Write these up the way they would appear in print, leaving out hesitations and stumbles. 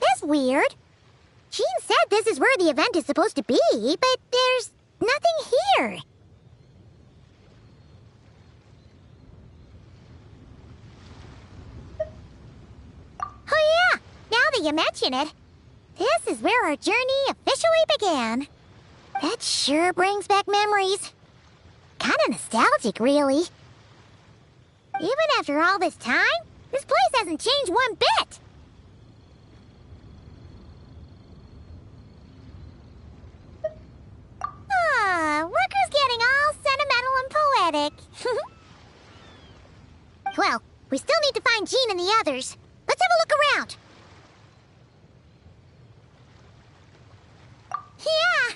That's weird. Jean said this is where the event is supposed to be, but there's nothing here. Oh yeah, now that you mention it, this is where our journey officially began. That sure brings back memories. Kinda nostalgic, really. Even after all this time, this place hasn't changed one bit. Looker's getting all sentimental and poetic. Well, we still need to find Jean and the others. Let's have a look around. Yeah!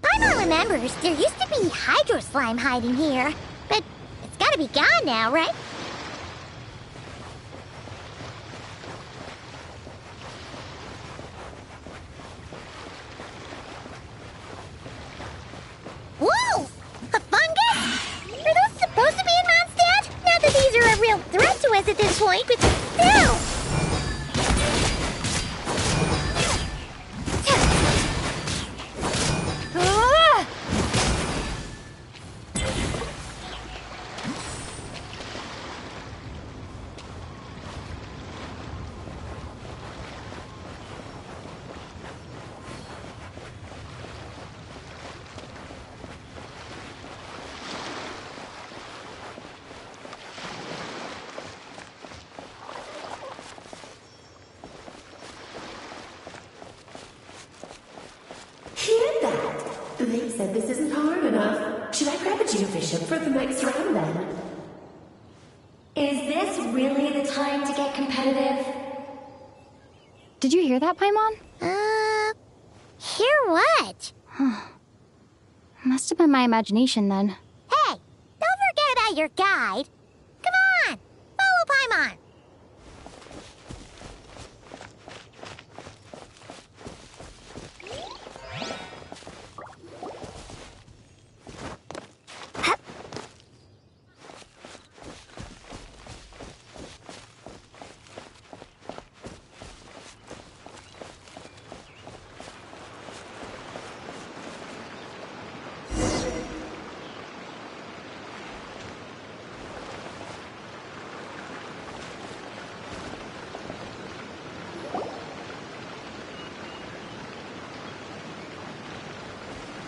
Paimon remembers there used to be hydro slime hiding here, but it's gotta be gone now, right? Whoa! A fungus? Are those supposed to be in Mondstadt? Not that these are a real threat to us at this point, but still! They said this isn't hard enough. Should I grab a geofishing for the next round then? Is this really the time to get competitive? Did you hear that, Paimon? Hear what? Must have been my imagination then. Hey, don't forget about your guide. Come on, follow Paimon.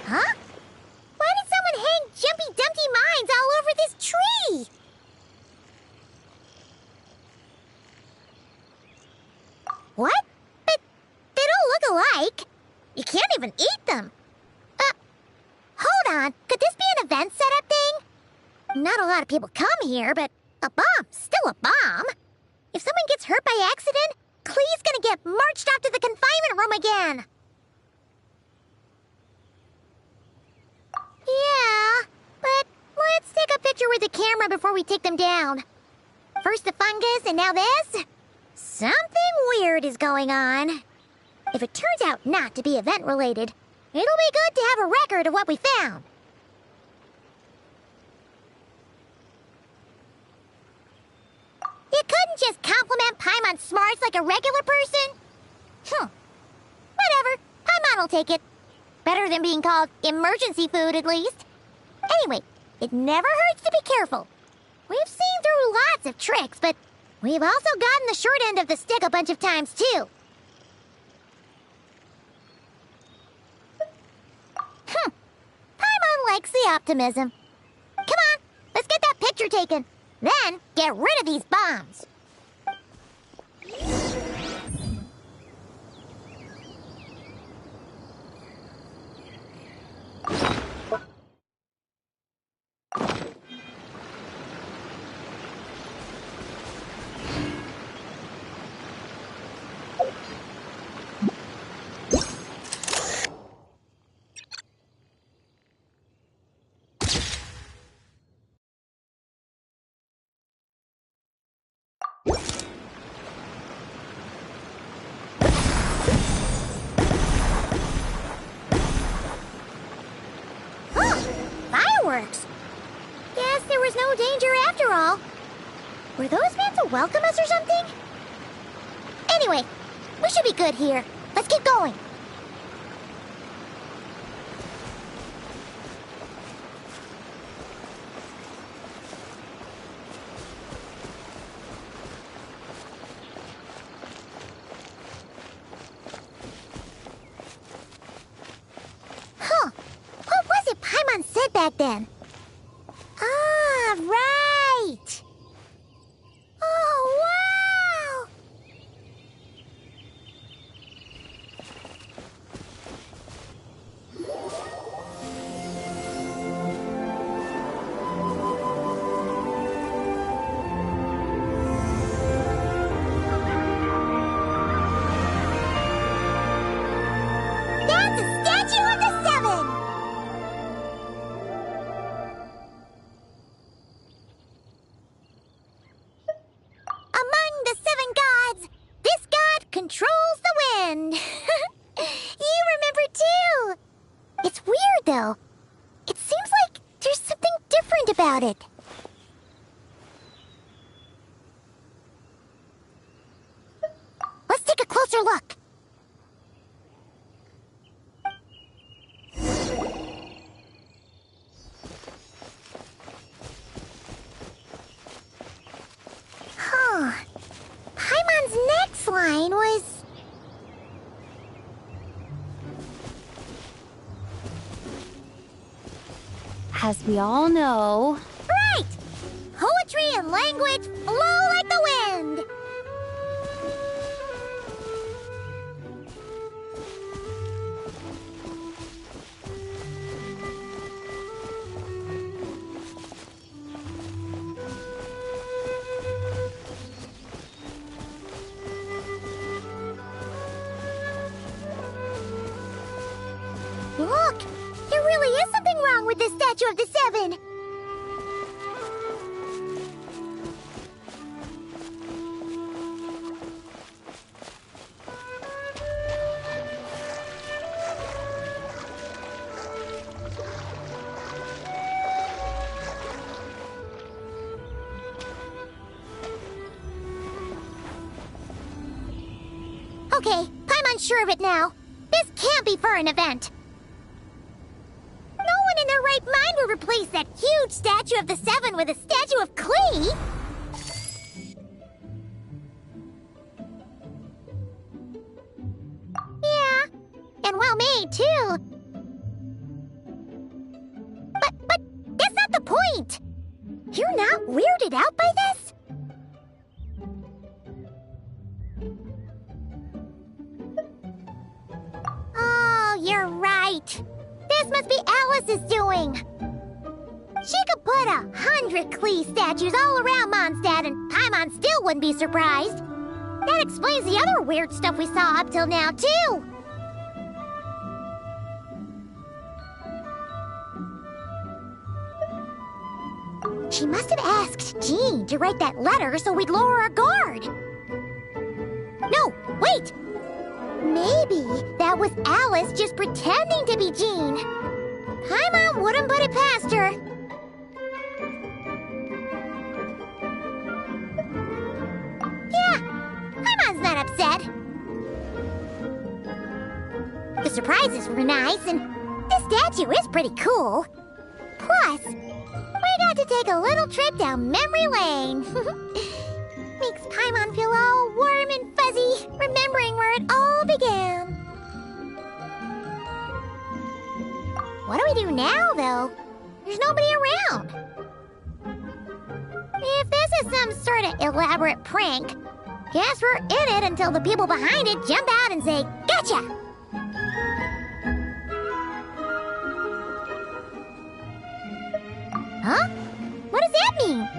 Huh? Why did someone hang Jumpy Dumpty mines all over this tree? What? But they don't look alike. You can't even eat them. Hold on. Could this be an event setup thing? Not a lot of people come here, but a bomb's still a bomb. If someone gets hurt by accident, Klee's gonna get marched off to the confinement room again. Yeah, but let's take a picture with the camera before we take them down. First the fungus, and now this? Something weird is going on. If it turns out not to be event-related, it'll be good to have a record of what we found. You couldn't just compliment Paimon's smarts like a regular person? Whatever. Paimon will take it. Better than being called emergency food, at least. Anyway, it never hurts to be careful. We've seen through lots of tricks, but we've also gotten the short end of the stick a bunch of times, too. Paimon likes the optimism. Come on, let's get that picture taken. Then, get rid of these bombs. Fireworks! Guess there was no danger after all. Were those meant to welcome us or something? Anyway, we should be good here. Let's keep going. Huh. What was it Paimon said back then? Ah, right! Oh, wow! That's a statue of the Seven! Among the seven gods, this god controls the wind. You remember too. It's weird though. It seems like there's something different about it. Let's take a closer look. Huh. Paimon's next line was... As we all know, Right! Poetry and language flow like the wind! Look! There really is something wrong with this statue of the Seven! Okay, Paimon's sure of it now. This can't be for an event. No one in their right mind would replace that huge statue of the Seven with a statue of Klee. Yeah, and well made too. But that's not the point. You're not weirded out by this? Oh, you're right. This must be Alice's doing. She could put 100 Klee statues all around Mondstadt and Paimon still wouldn't be surprised. That explains the other weird stuff we saw up till now, too. She must have asked Jean to write that letter so we'd lower our guard. No, wait! Maybe that was Alice just pretending to be Jean. Paimon wouldn't put it past her. Yeah, Paimon's not upset. The surprises were nice, and this statue is pretty cool. Plus, we got to take a little trip down memory lane. Makes Paimon feel all warm and fuzzy, remembering where it all began. What do we do now, though? There's nobody around. If this is some sort of elaborate prank, guess we're in it until the people behind it jump out and say, "Gotcha!" Huh? What does that mean?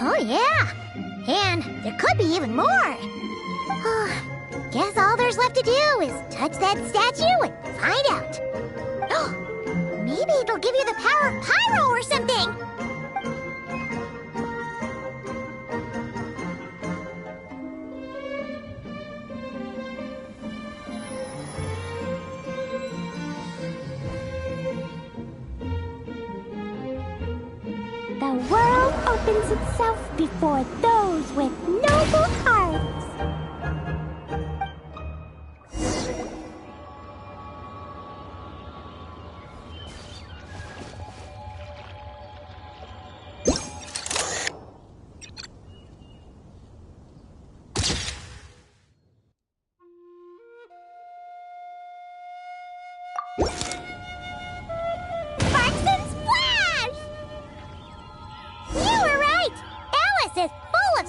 Oh, yeah. And there could be even more. Guess all there's left to do is touch that statue and find out. Maybe it'll give you the power of pyro or something. The world opens itself before those with noble hearts.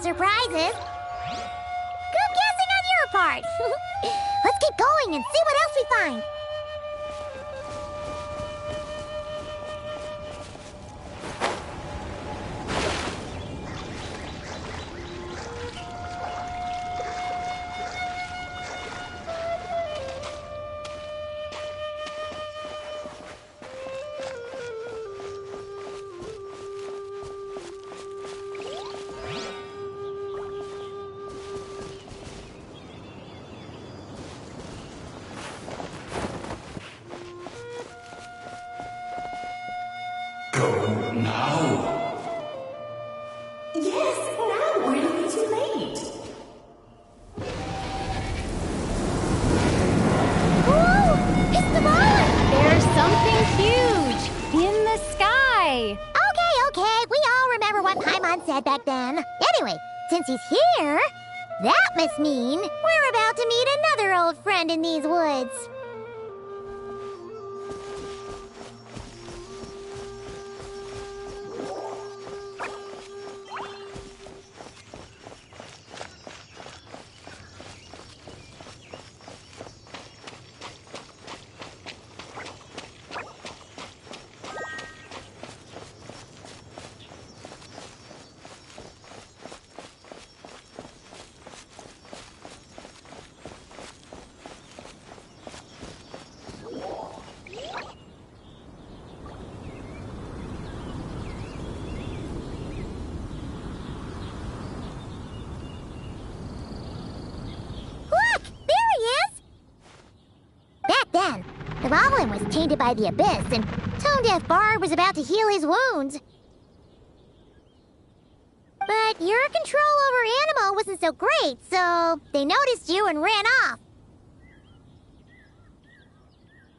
Surprises. Good guessing on your part. Let's keep going and see what else we find. Back then. Anyway, since he's here, that must mean we're about to meet another old friend in these woods. The goblin was tainted by the abyss, and Tone Deaf Bard was about to heal his wounds. But your control over Animo wasn't so great, so they noticed you and ran off.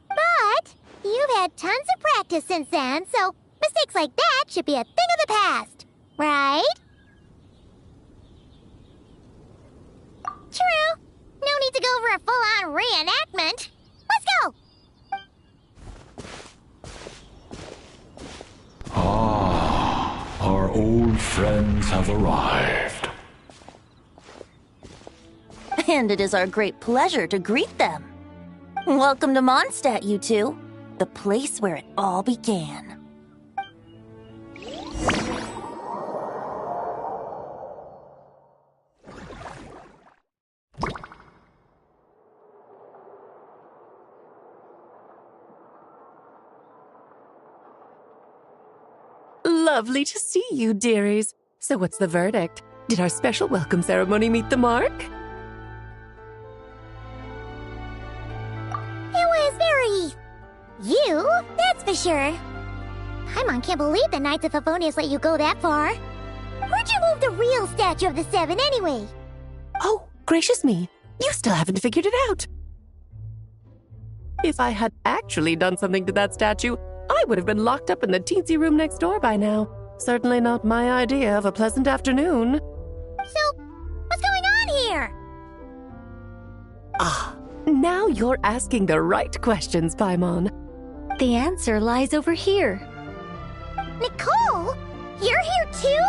But you've had tons of practice since then, so mistakes like that should be a thing of the past, right? True. No need to go for a full-on reenactment. Let's go! Our old friends have arrived. And it is our great pleasure to greet them. Welcome to Mondstadt, you two. The place where it all began. Lovely to see you, dearies. So what's the verdict? Did our special welcome ceremony meet the mark? It was very... you, that's for sure. Paimon can't believe the Knights of Favonius let you go that far. Where'd you move the real statue of the Seven anyway? Oh, gracious me. You still haven't figured it out. If I had actually done something to that statue, I would have been locked up in the teensy room next door by now. Certainly not my idea of a pleasant afternoon. So, what's going on here? Ah, now you're asking the right questions, Paimon. The answer lies over here. Nicole, you're here too?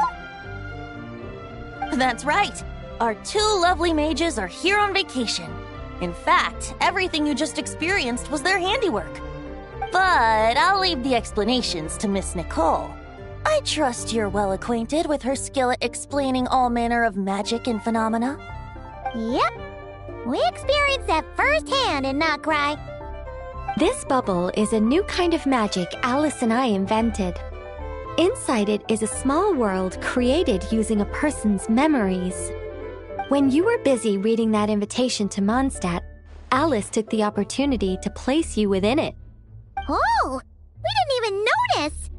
That's right. Our two lovely mages are here on vacation. In fact, everything you just experienced was their handiwork. But I'll leave the explanations to Miss Nicole. I trust you're well acquainted with her skill at explaining all manner of magic and phenomena. Yep. We experienced that firsthand in Notcry. This bubble is a new kind of magic Alice and I invented. Inside it is a small world created using a person's memories. When you were busy reading that invitation to Mondstadt, Alice took the opportunity to place you within it. Oh, we didn't even notice.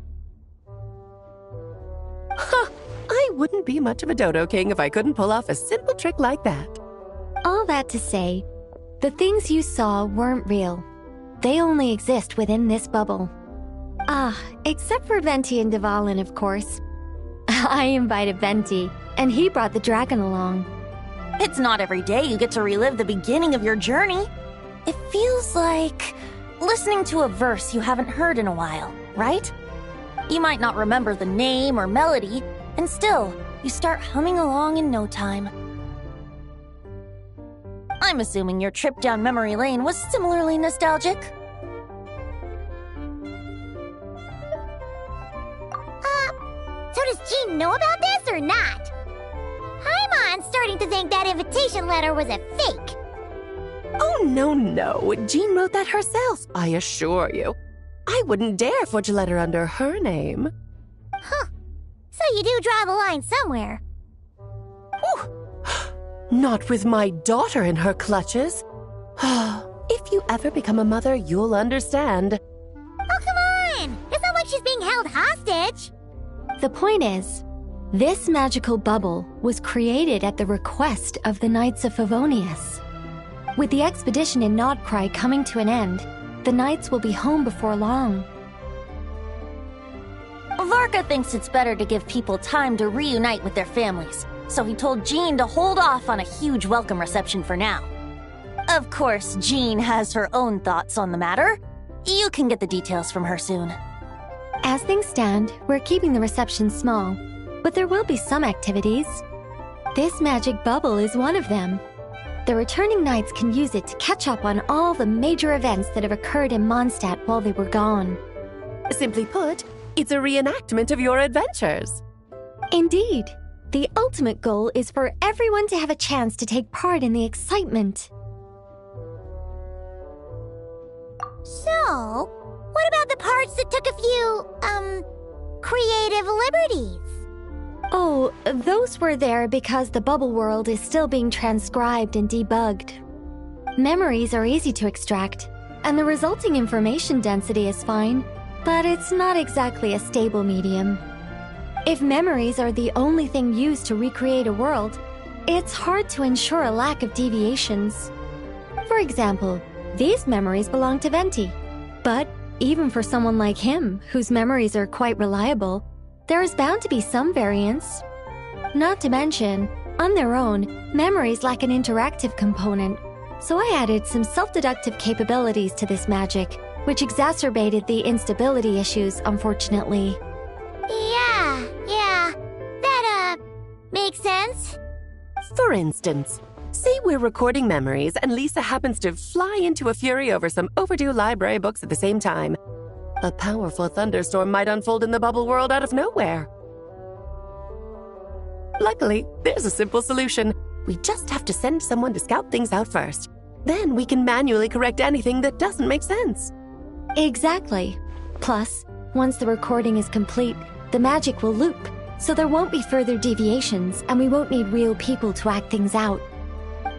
Huh, I wouldn't be much of a Dodo King if I couldn't pull off a simple trick like that. All that to say, the things you saw weren't real. They only exist within this bubble. Ah, except for Venti and Dvalin, of course. I invited Venti, and he brought the dragon along. It's not every day you get to relive the beginning of your journey. It feels like listening to a verse you haven't heard in a while, right? You might not remember the name or melody, and still, you start humming along in no time. I'm assuming your trip down memory lane was similarly nostalgic. So does Jean know about this or not? Paimon's starting to think that invitation letter was a fake. Oh, no. Jean wrote that herself, I assure you. I wouldn't dare forge a letter under her name. Huh. So you do draw the line somewhere. Whew. Not with my daughter in her clutches. If you ever become a mother, you'll understand. Oh, come on! It's not like she's being held hostage. The point is, this magical bubble was created at the request of the Knights of Favonius. With the expedition in Nodcry coming to an end, the Knights will be home before long. Varka thinks it's better to give people time to reunite with their families, so he told Jean to hold off on a huge welcome reception for now. Of course, Jean has her own thoughts on the matter. You can get the details from her soon. As things stand, we're keeping the reception small, but there will be some activities. This magic bubble is one of them. The returning knights can use it to catch up on all the major events that have occurred in Mondstadt while they were gone. Simply put, it's a reenactment of your adventures. Indeed. The ultimate goal is for everyone to have a chance to take part in the excitement. So, what about the parts that took a few, creative liberties? Oh, those were there because the bubble world is still being transcribed and debugged. Memories are easy to extract, and the resulting information density is fine, but it's not exactly a stable medium. If memories are the only thing used to recreate a world, it's hard to ensure a lack of deviations. For example, these memories belong to Venti, but even for someone like him, whose memories are quite reliable, there is bound to be some variance. Not to mention, on their own, memories lack an interactive component, so I added some self-deductive capabilities to this magic, which exacerbated the instability issues, unfortunately. Yeah, that, makes sense. For instance, say we're recording memories and Lisa happens to fly into a fury over some overdue library books at the same time. A powerful thunderstorm might unfold in the bubble world out of nowhere. Luckily, there's a simple solution. We just have to send someone to scout things out first. Then we can manually correct anything that doesn't make sense. Exactly. Plus, once the recording is complete, the magic will loop, so there won't be further deviations, and we won't need real people to act things out.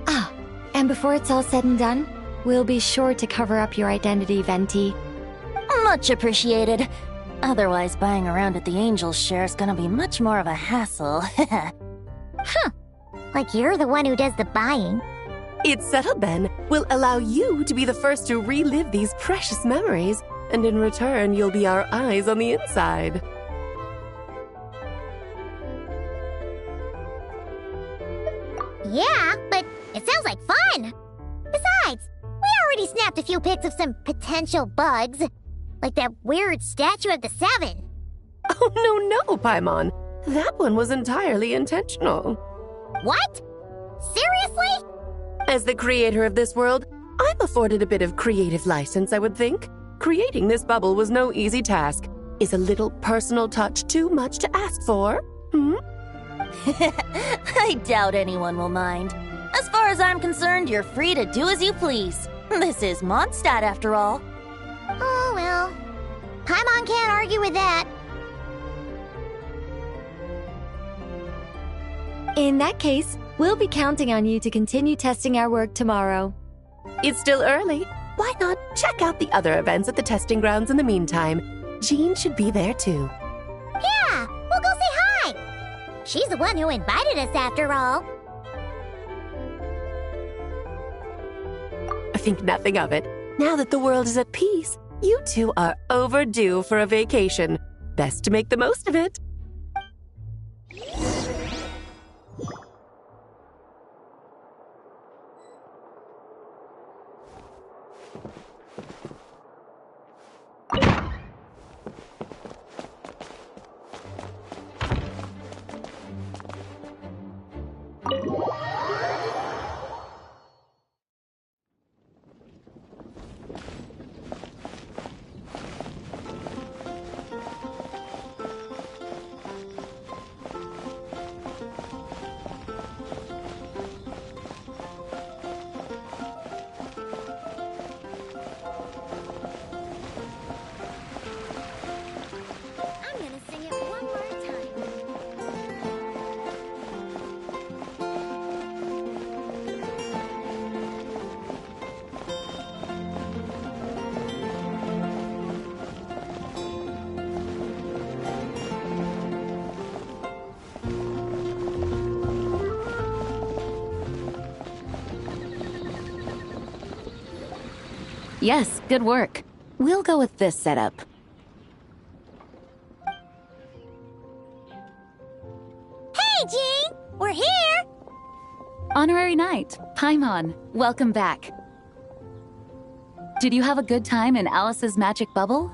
Ah, and before it's all said and done, we'll be sure to cover up your identity, Venti. Much appreciated. Otherwise, buying around at the Angel's share is gonna be much more of a hassle. Like you're the one who does the buying. It's settled then. We'll allow you to be the first to relive these precious memories, and in return, you'll be our eyes on the inside. Yeah, but it sounds like fun. Besides, we already snapped a few pics of some potential bugs, like that weird statue of the Seven. Oh, no, Paimon. That one was entirely intentional. What? Seriously? As the creator of this world, I'm afforded a bit of creative license, I would think. Creating this bubble was no easy task. Is a little personal touch too much to ask for? I doubt anyone will mind. As far as I'm concerned, you're free to do as you please. This is Mondstadt, after all. Oh, well. Paimon can't argue with that. In that case, we'll be counting on you to continue testing our work tomorrow. It's still early. Why not check out the other events at the testing grounds in the meantime? Jean should be there too. Yeah, we'll go say hi. She's the one who invited us, after all. Think nothing of it. Now that the world is at peace, you two are overdue for a vacation. Best to make the most of it. I'm gonna sing it one more time. Yes, good work. We'll go with this setup. Hey, Jean! We're here! Honorary Knight, Paimon, welcome back. Did you have a good time in Alice's magic bubble?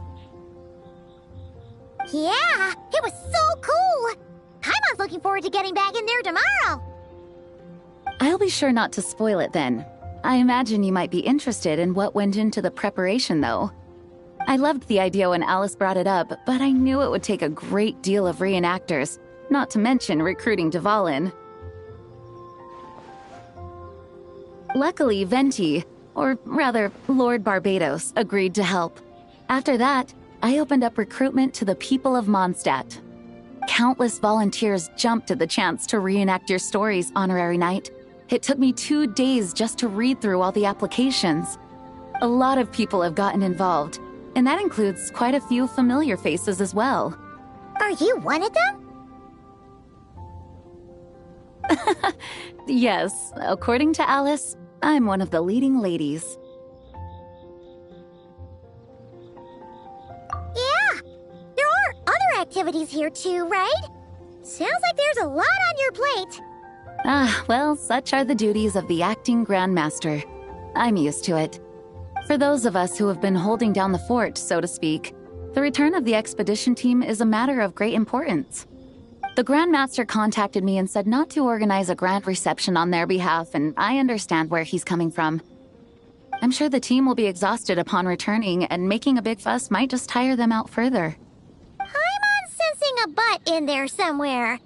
Yeah, it was so cool! Paimon's looking forward to getting back in there tomorrow! I'll be sure not to spoil it then. I imagine you might be interested in what went into the preparation, though. I loved the idea when Alice brought it up, but I knew it would take a great deal of reenactors, not to mention recruiting Dvalin. Luckily, Venti, or rather, Lord Barbados, agreed to help. After that, I opened up recruitment to the people of Mondstadt. Countless volunteers jumped at the chance to reenact your stories, Honorary Knight. It took me 2 days just to read through all the applications. A lot of people have gotten involved, and that includes quite a few familiar faces as well. Are you one of them? Yes, according to Alice, I'm one of the leading ladies. Yeah, there are other activities here too, right? Sounds like there's a lot on your plate. Ah, well, such are the duties of the acting Grandmaster. I'm used to it. For those of us who have been holding down the fort, so to speak, the return of the expedition team is a matter of great importance. The Grandmaster contacted me and said not to organize a grand reception on their behalf, and I understand where he's coming from. I'm sure the team will be exhausted upon returning, and making a big fuss might just tire them out further. I'm sensing a butt in there somewhere.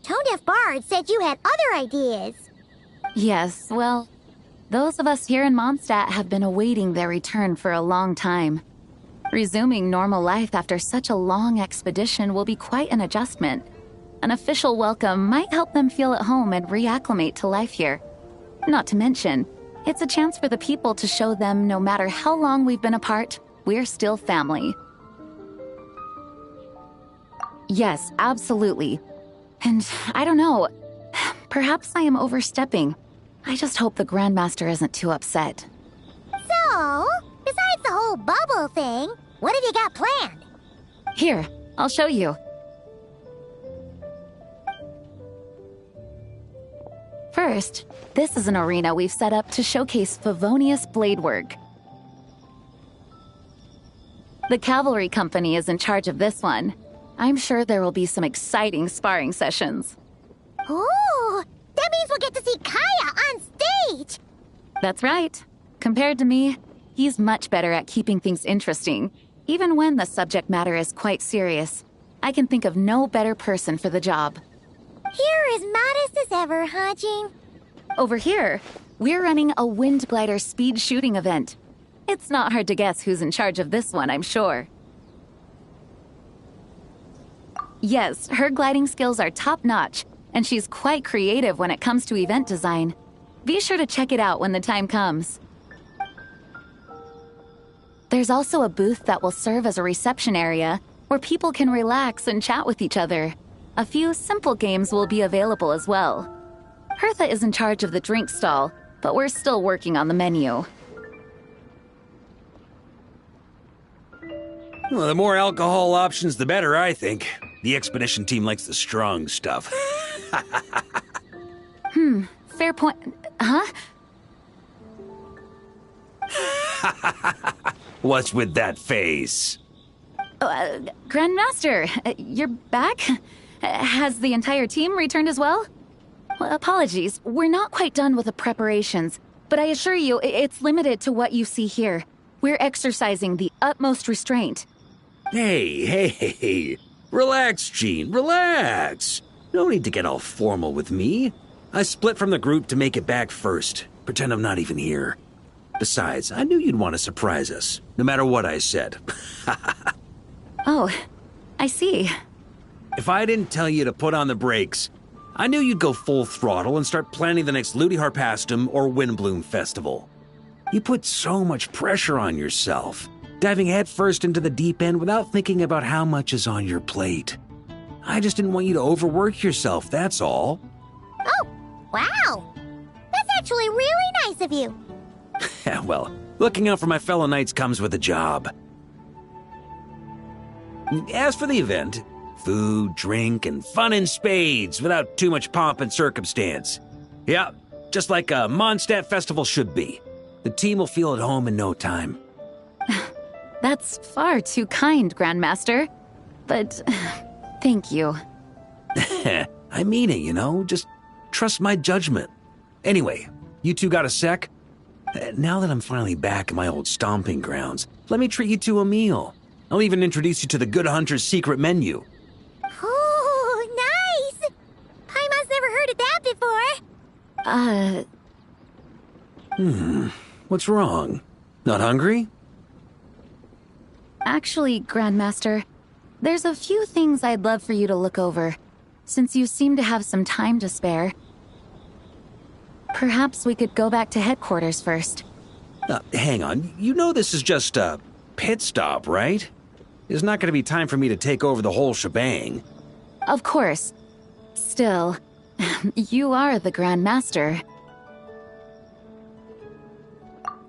Tone-deaf Bard said you had other ideas. Yes, well, those of us here in Mondstadt have been awaiting their return for a long time. Resuming normal life after such a long expedition will be quite an adjustment. An official welcome might help them feel at home and reacclimate to life here. Not to mention, it's a chance for the people to show them no matter how long we've been apart, we're still family. Yes, absolutely. And I don't know, perhaps I am overstepping. I just hope the Grandmaster isn't too upset. So, besides the whole bubble thing, what have you got planned? Here, I'll show you. First, this is an arena we've set up to showcase Favonius blade work. The Cavalry Company is in charge of this one. I'm sure there will be some exciting sparring sessions. Ooh, that means we'll get to see Kaya on stage! That's right. Compared to me, he's much better at keeping things interesting, even when the subject matter is quite serious. I can think of no better person for the job. You're as modest as ever, huh, Jean? Over here, we're running a wind glider speed shooting event. It's not hard to guess who's in charge of this one, I'm sure. Yes, her gliding skills are top-notch, and she's quite creative when it comes to event design. Be sure to check it out when the time comes. There's also a booth that will serve as a reception area where people can relax and chat with each other. A few simple games will be available as well. Hertha is in charge of the drink stall, but we're still working on the menu. Well, the more alcohol options, the better, I think. The expedition team likes the strong stuff. Fair point. Huh? What's with that face? Grandmaster, you're back? Has the entire team returned as well? Well, apologies, we're not quite done with the preparations, but I assure you, it's limited to what you see here. We're exercising the utmost restraint. Hey. Relax, Jean, relax. No need to get all formal with me. I split from the group to make it back first. Pretend I'm not even here. Besides, I knew you'd want to surprise us, no matter what I said. Oh, I see. If I didn't tell you to put on the brakes, I knew you'd go full throttle and start planning the next Ludi Harpastum or Windbloom Festival. You put so much pressure on yourself, diving headfirst into the deep end without thinking about how much is on your plate. I just didn't want you to overwork yourself, that's all. Oh, wow! That's actually really nice of you. Yeah, well, looking out for my fellow knights comes with a job. As for the event, food, drink, and fun in spades without too much pomp and circumstance. Yeah, just like a Mondstadt festival should be. The team will feel at home in no time. That's far too kind, Grandmaster. But thank you. I mean it, you know? Just trust my judgment. Anyway, you two got a sec? Now that I'm finally back in my old stomping grounds, let me treat you to a meal. I'll even introduce you to the Good Hunter's secret menu. Oh, nice! Paimon's never heard of that before. What's wrong? Not hungry? Actually, Grandmaster, there's a few things I'd love for you to look over, since you seem to have some time to spare. Perhaps we could go back to headquarters first. Hang on. You know this is just a pit stop, right? There's not going to be time for me to take over the whole shebang. Of course. Still, you are the Grandmaster.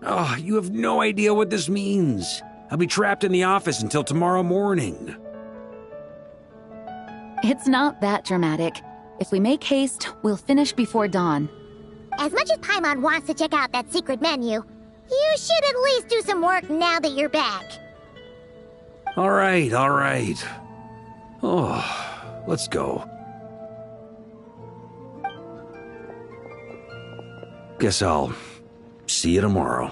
Oh, you have no idea what this means. I'll be trapped in the office until tomorrow morning. It's not that dramatic. If we make haste, we'll finish before dawn. As much as Paimon wants to check out that secret menu, you should at least do some work now that you're back. All right. Oh, let's go. Guess I'll see you tomorrow.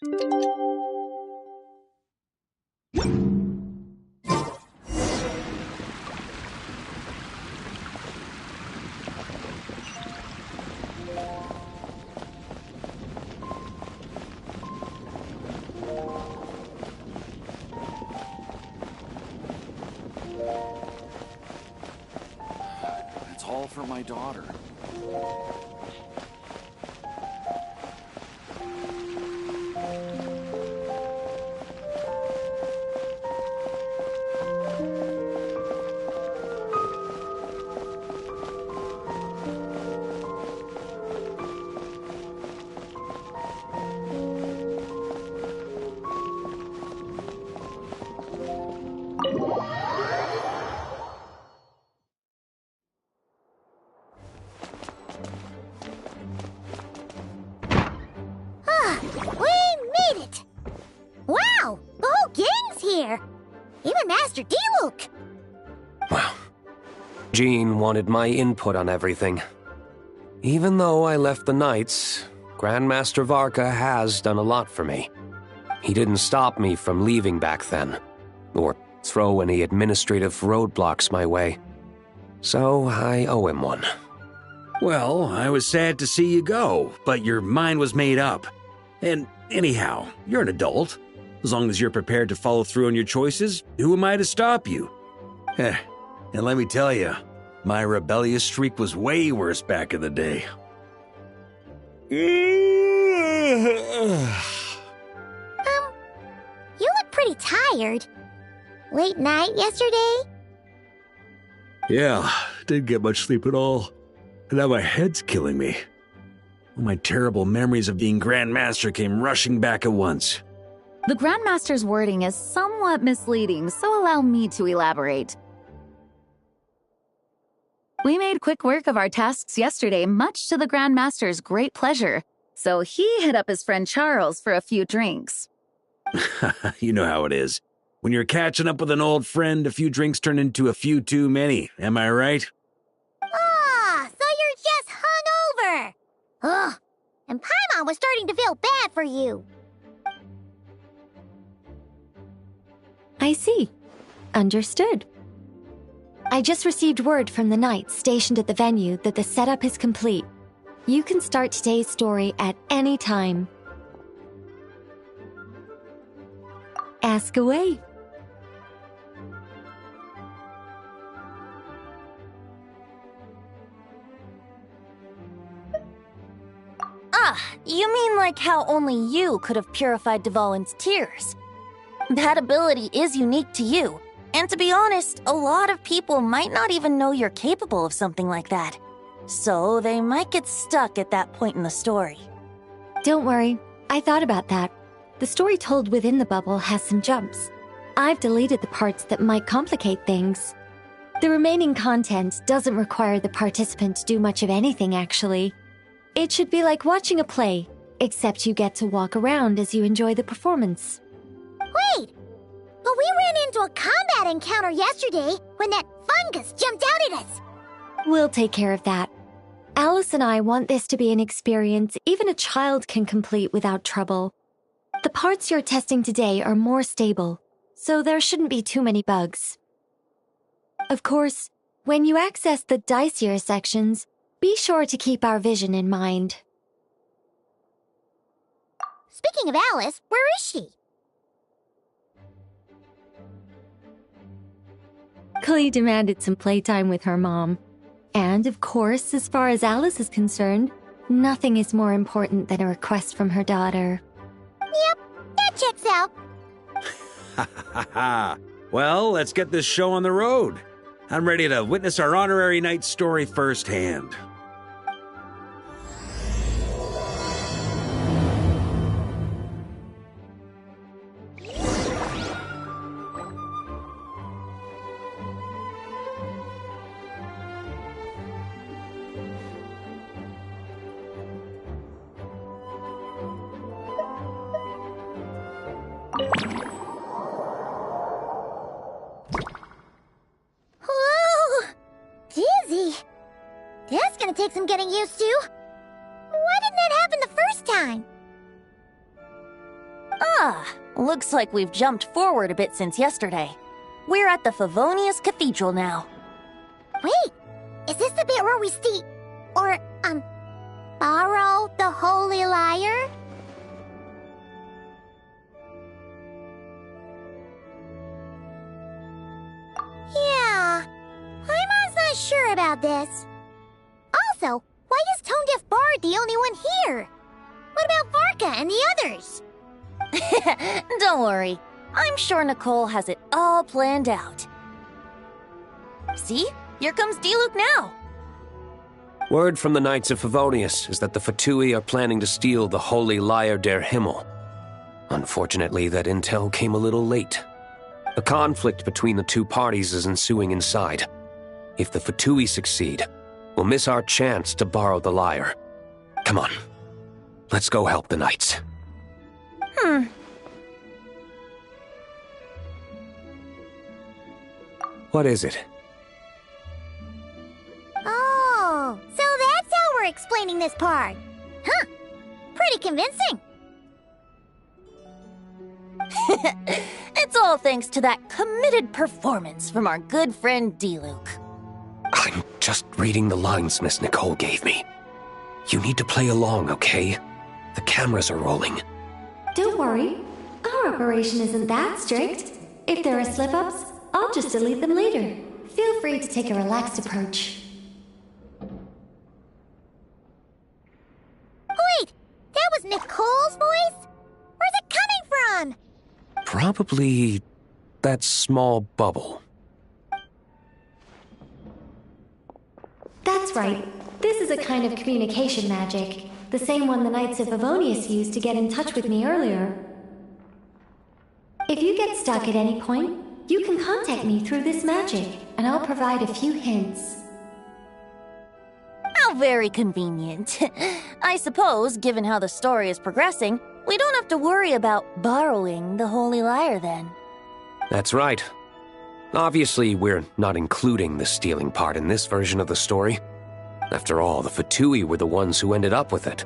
It's all for my daughter. We made it! Wow! The whole gang's here! Even Master D-Luke! Well, Jean wanted my input on everything. Even though I left the Knights, Grandmaster Varka has done a lot for me. He didn't stop me from leaving back then, or throw any administrative roadblocks my way. So I owe him one. Well, I was sad to see you go, but your mind was made up. And anyhow, you're an adult. As long as you're prepared to follow through on your choices, who am I to stop you? And let me tell you, my rebellious streak was way worse back in the day. You look pretty tired. Late night yesterday? Yeah, didn't get much sleep at all. And now my head's killing me. All my terrible memories of being Grandmaster came rushing back at once. The Grandmaster's wording is somewhat misleading, so allow me to elaborate. We made quick work of our tasks yesterday, much to the Grandmaster's great pleasure, so he hit up his friend Charles for a few drinks. You know how it is. When you're catching up with an old friend, a few drinks turn into a few too many, am I right? Ah, so you're just hungover! Ugh, and Paimon was starting to feel bad for you. I see. Understood. I just received word from the Knights stationed at the venue that the setup is complete. You can start today's story at any time. Ask away. You mean like how only you could have purified Dvalin's tears? That ability is unique to you, and to be honest, a lot of people might not even know you're capable of something like that. So they might get stuck at that point in the story. Don't worry, I thought about that. The story told within the bubble has some jumps. I've deleted the parts that might complicate things. The remaining content doesn't require the participant to do much of anything, actually. It should be like watching a play, except you get to walk around as you enjoy the performance. Wait! But we ran into a combat encounter yesterday when that fungus jumped out at us! We'll take care of that. Alice and I want this to be an experience even a child can complete without trouble. The parts you're testing today are more stable, so there shouldn't be too many bugs. Of course, when you access the dicier sections, be sure to keep our vision in mind. Speaking of Alice, where is she? Clee demanded some playtime with her mom. And, of course, as far as Alice is concerned, nothing is more important than a request from her daughter. Yep, that checks out. Ha ha ha! Well, let's get this show on the road. I'm ready to witness our honorary knight story firsthand. Whoa! Dizzy. That's gonna take some getting used to. Why didn't that happen the first time? Looks like we've jumped forward a bit since yesterday. We're at the Favonius Cathedral now. Wait, is this the bit where we borrow the Holy Lyre? Yeah, I'm not sure about this. Also, why is Tone Deaf Bard the only one here? What about Varka and the others? Don't worry. I'm sure Nicole has it all planned out. See? Here comes Diluc now. Word from the Knights of Favonius is that the Fatui are planning to steal the Holy Lyre der Himmel. Unfortunately, that intel came a little late. A conflict between the two parties is ensuing inside. If the Fatui succeed, we'll miss our chance to borrow the lyre. Come on. Let's go help the Knights. What is it? Oh, so that's how we're explaining this part. Huh. Pretty convincing. It's all thanks to that committed performance from our good friend Diluc. I'm just reading the lines Miss Nicole gave me. You need to play along, okay? The cameras are rolling. Don't worry. Our operation isn't that strict. If there are slip-ups, I'll just delete them later. Feel free to take a relaxed approach. Wait, that was Nicole's voice? Where's it coming from? Probably that small bubble. That's right. This is a kind of communication magic. The same one the Knights of Favonius used to get in touch with me earlier. If you get stuck at any point, you can contact me through this magic, and I'll provide a few hints. How very convenient. I suppose, given how the story is progressing, we don't have to worry about borrowing the Holy Lyre then. That's right. Obviously, we're not including the stealing part in this version of the story. After all, the Fatui were the ones who ended up with it.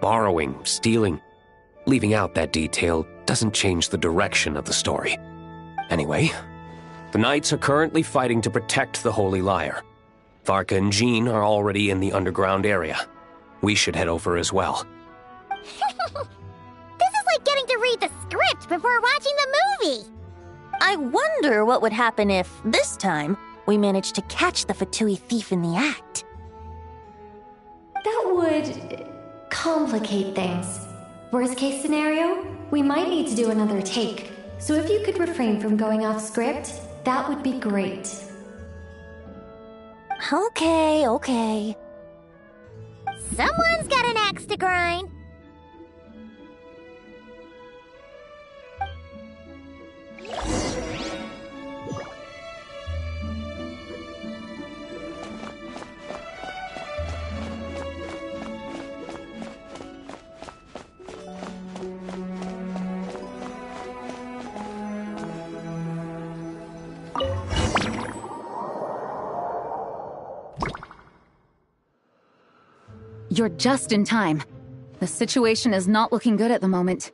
Borrowing, stealing, leaving out that detail doesn't change the direction of the story. Anyway, the Knights are currently fighting to protect the Holy Lyre. Varka and Jean are already in the underground area. We should head over as well. This is like getting to read the script before watching the movie. I wonder what would happen if, this time, we managed to catch the Fatui thief in the act. That would complicate things. Worst case scenario, we might need to do another take. So if you could refrain from going off script, that would be great. Okay. Someone's got an axe to grind. You're just in time. The situation is not looking good at the moment.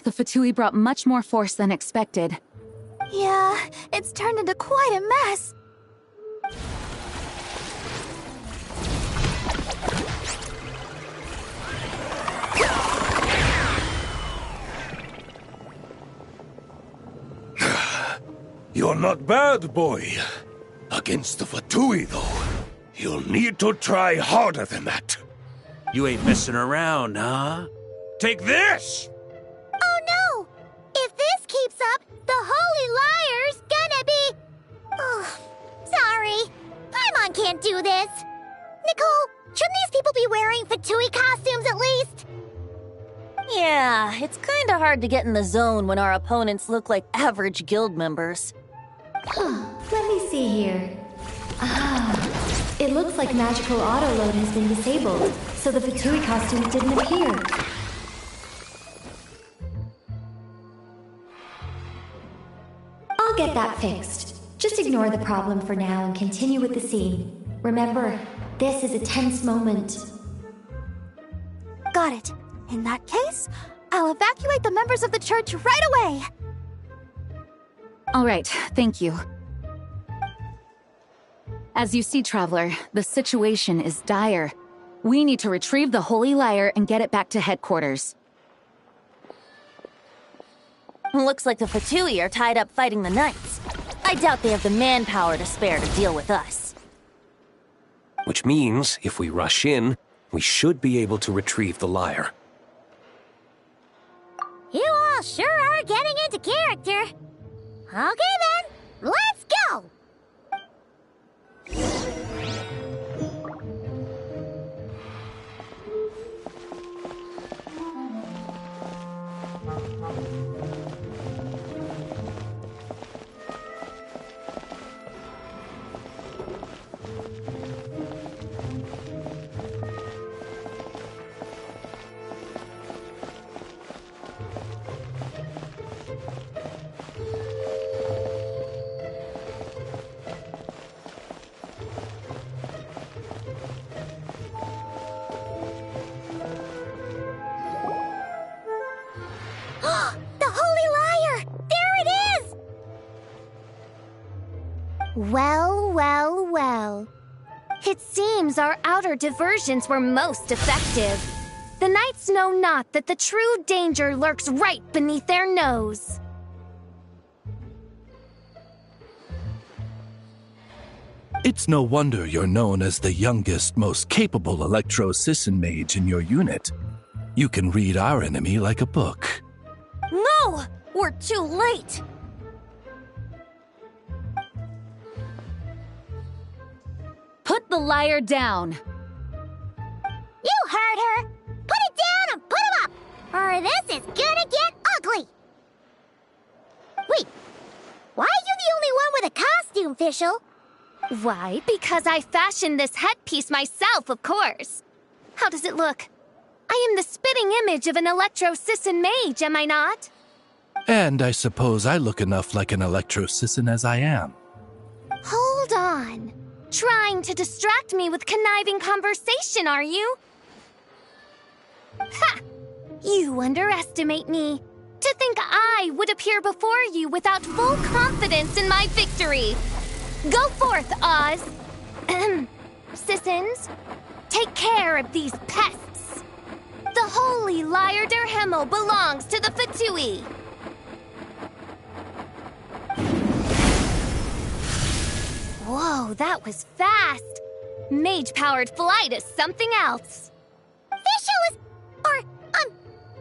The Fatui brought much more force than expected. Yeah, it's turned into quite a mess. You're not bad, boy. Against the Fatui, though, you'll need to try harder than that. You ain't messing around, huh? Take this! Oh no! If this keeps up, the Holy Lyre's gonna be... Oh, sorry. Paimon can't do this. Nicole, shouldn't these people be wearing Fatui costumes at least? Yeah, it's kinda hard to get in the zone when our opponents look like average guild members. Let me see here. It looks like magical autoload has been disabled, so the Fatui costumes didn't appear. I'll get that fixed. Just ignore the problem for now and continue with the scene. Remember, this is a tense moment. Got it. In that case, I'll evacuate the members of the church right away! All right, thank you. As you see, Traveler, the situation is dire. We need to retrieve the Holy Lyre and get it back to headquarters. Looks like the Fatui are tied up fighting the Knights. I doubt they have the manpower to spare to deal with us. Which means, if we rush in, we should be able to retrieve the lyre. You all sure are getting into character. Okay then, let's go! Well. It seems our outer diversions were most effective. The Knights know not that the true danger lurks right beneath their nose. It's no wonder you're known as the youngest, most capable electro-Sisson mage in your unit. You can read our enemy like a book. No! We're too late! Put the lyre down! You heard her! Put it down and put him up! Or this is gonna get ugly! Wait, why are you the only one with a costume, Fischl? Why? Because I fashioned this headpiece myself, of course. How does it look? I am the spitting image of an electro-Sisson mage, am I not? And I suppose I look enough like an electro-Sisson as I am. Hold on. Trying to distract me with conniving conversation, are you? Ha! You underestimate me. To think I would appear before you without full confidence in my victory. Go forth, Oz. Sissons, take care of these pests. The Holy Lyre der Himmel belongs to the Fatui. Whoa, that was fast. Mage-powered flight is something else. Fischl is...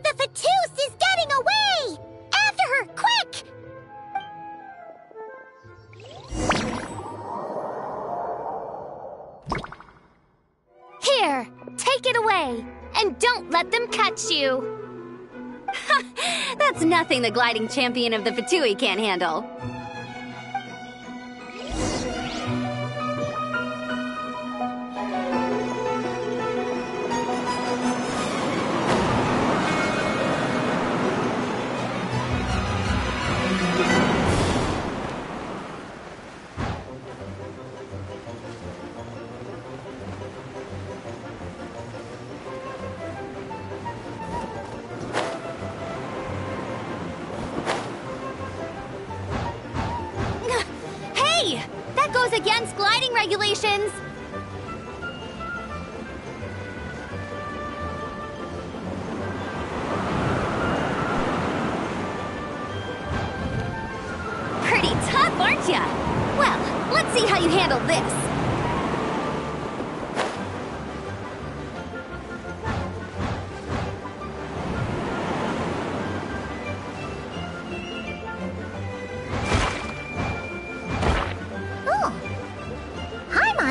the Fatus is getting away! After her, quick! Here, take it away, and don't let them catch you. That's nothing the gliding champion of the Fatui can't handle. Against gliding regulations! Pretty tough, aren't ya? Well, let's see how you handle this.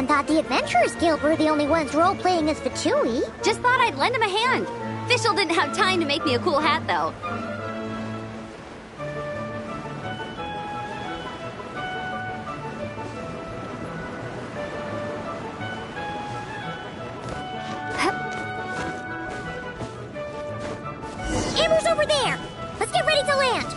Thought the Adventurers Guild were the only ones role-playing as Fatui. Just thought I'd lend him a hand. Fischl didn't have time to make me a cool hat, though. Amber's over there! Let's get ready to land!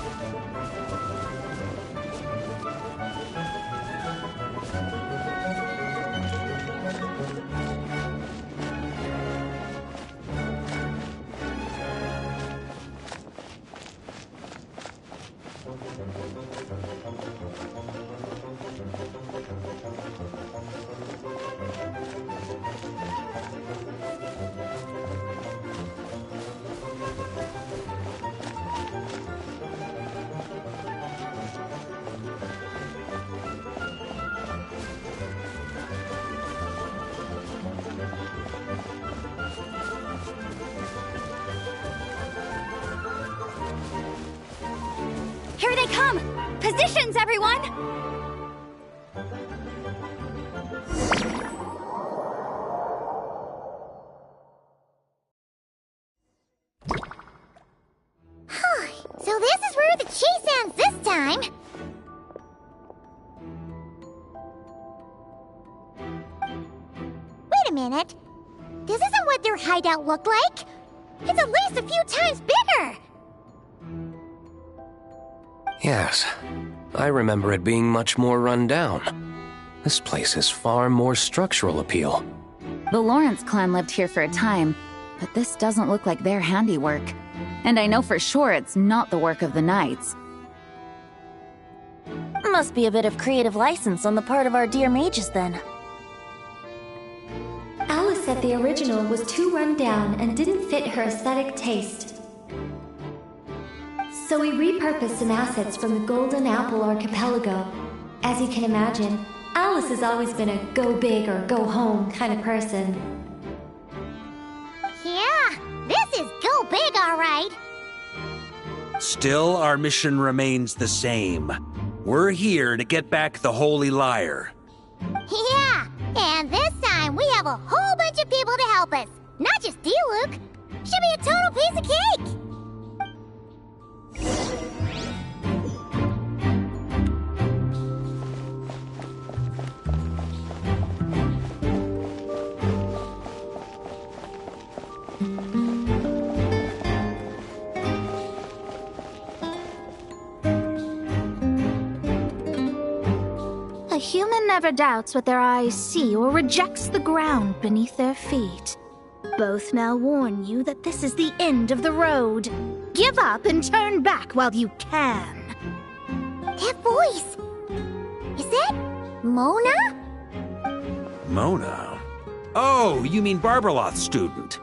Here they come! Positions, everyone! So this is where the chase ends this time. Wait a minute. This isn't what their hideout looked like. It's at least a few times bigger. Yes, I remember it being much more run down. This place has far more structural appeal. The Lawrence clan lived here for a time, but this doesn't look like their handiwork. And I know for sure it's not the work of the Knights. Must be a bit of creative license on the part of our dear mages then. Alice said the original was too run down and didn't fit her aesthetic taste. So we repurposed some assets from the Golden Apple Archipelago. As you can imagine, Alice has always been a go big or go home kind of person. Yeah, this is go big, all right. Still, our mission remains the same. We're here to get back the Holy Lyre. Yeah, and this time we have a whole bunch of people to help us. Not just you, Luke. Should be a total piece of cake. A human never doubts what their eyes see or rejects the ground beneath their feet. Both now warn you that this is the end of the road. Give up and turn back while you can. That voice. Is that Mona? Mona? Oh, you mean Barbarloth's student.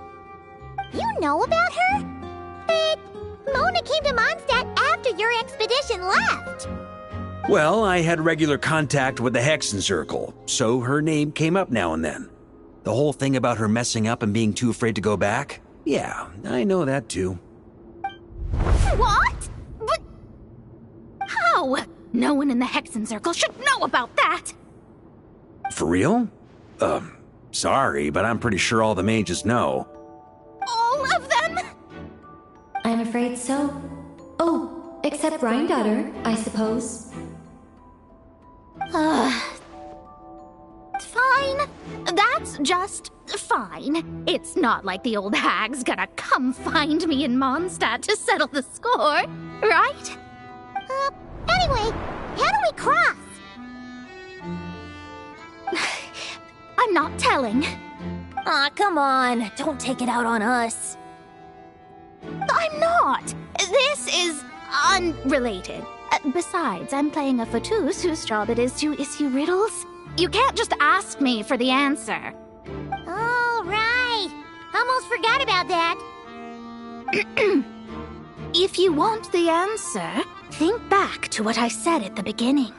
You know about her? But Mona came to Mondstadt after your expedition left. Well, I had regular contact with the Hexen Circle, so her name came up now and then. The whole thing about her messing up and being too afraid to go back? Yeah, I know that too. What? But how? No one in the Hexen Circle should know about that. For real? Sorry, but I'm pretty sure all the mages know. All of them? I'm afraid so. Oh, except Rhindaughter, I suppose. Fine. That's just fine. It's not like the old hag's gonna come find me in Mondstadt to settle the score, right? Anyway, how do we cross? I'm not telling. Aw, come on. Don't take it out on us. I'm not. This is unrelated. Besides, I'm playing a fatus whose job it is to issue riddles. You can't just ask me for the answer. All right. Almost forgot about that. If you want the answer, think back to what I said at the beginning.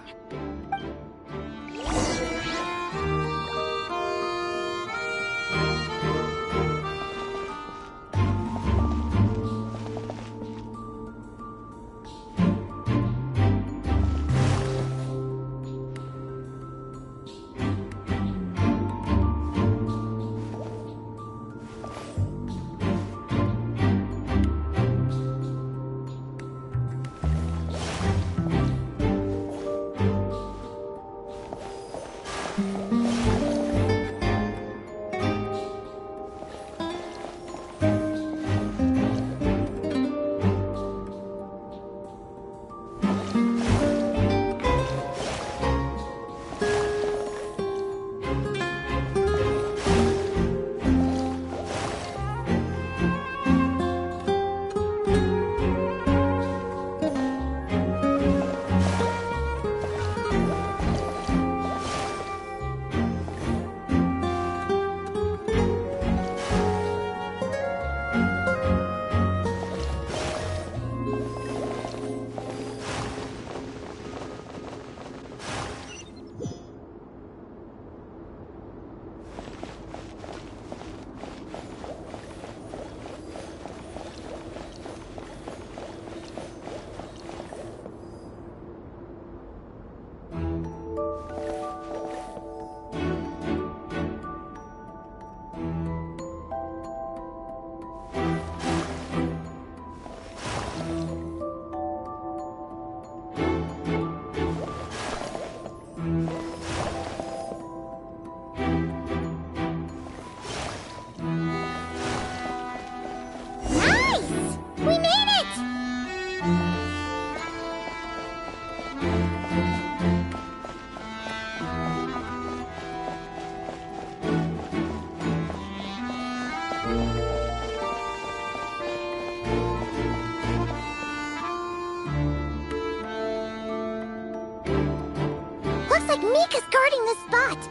Mika's guarding this spot.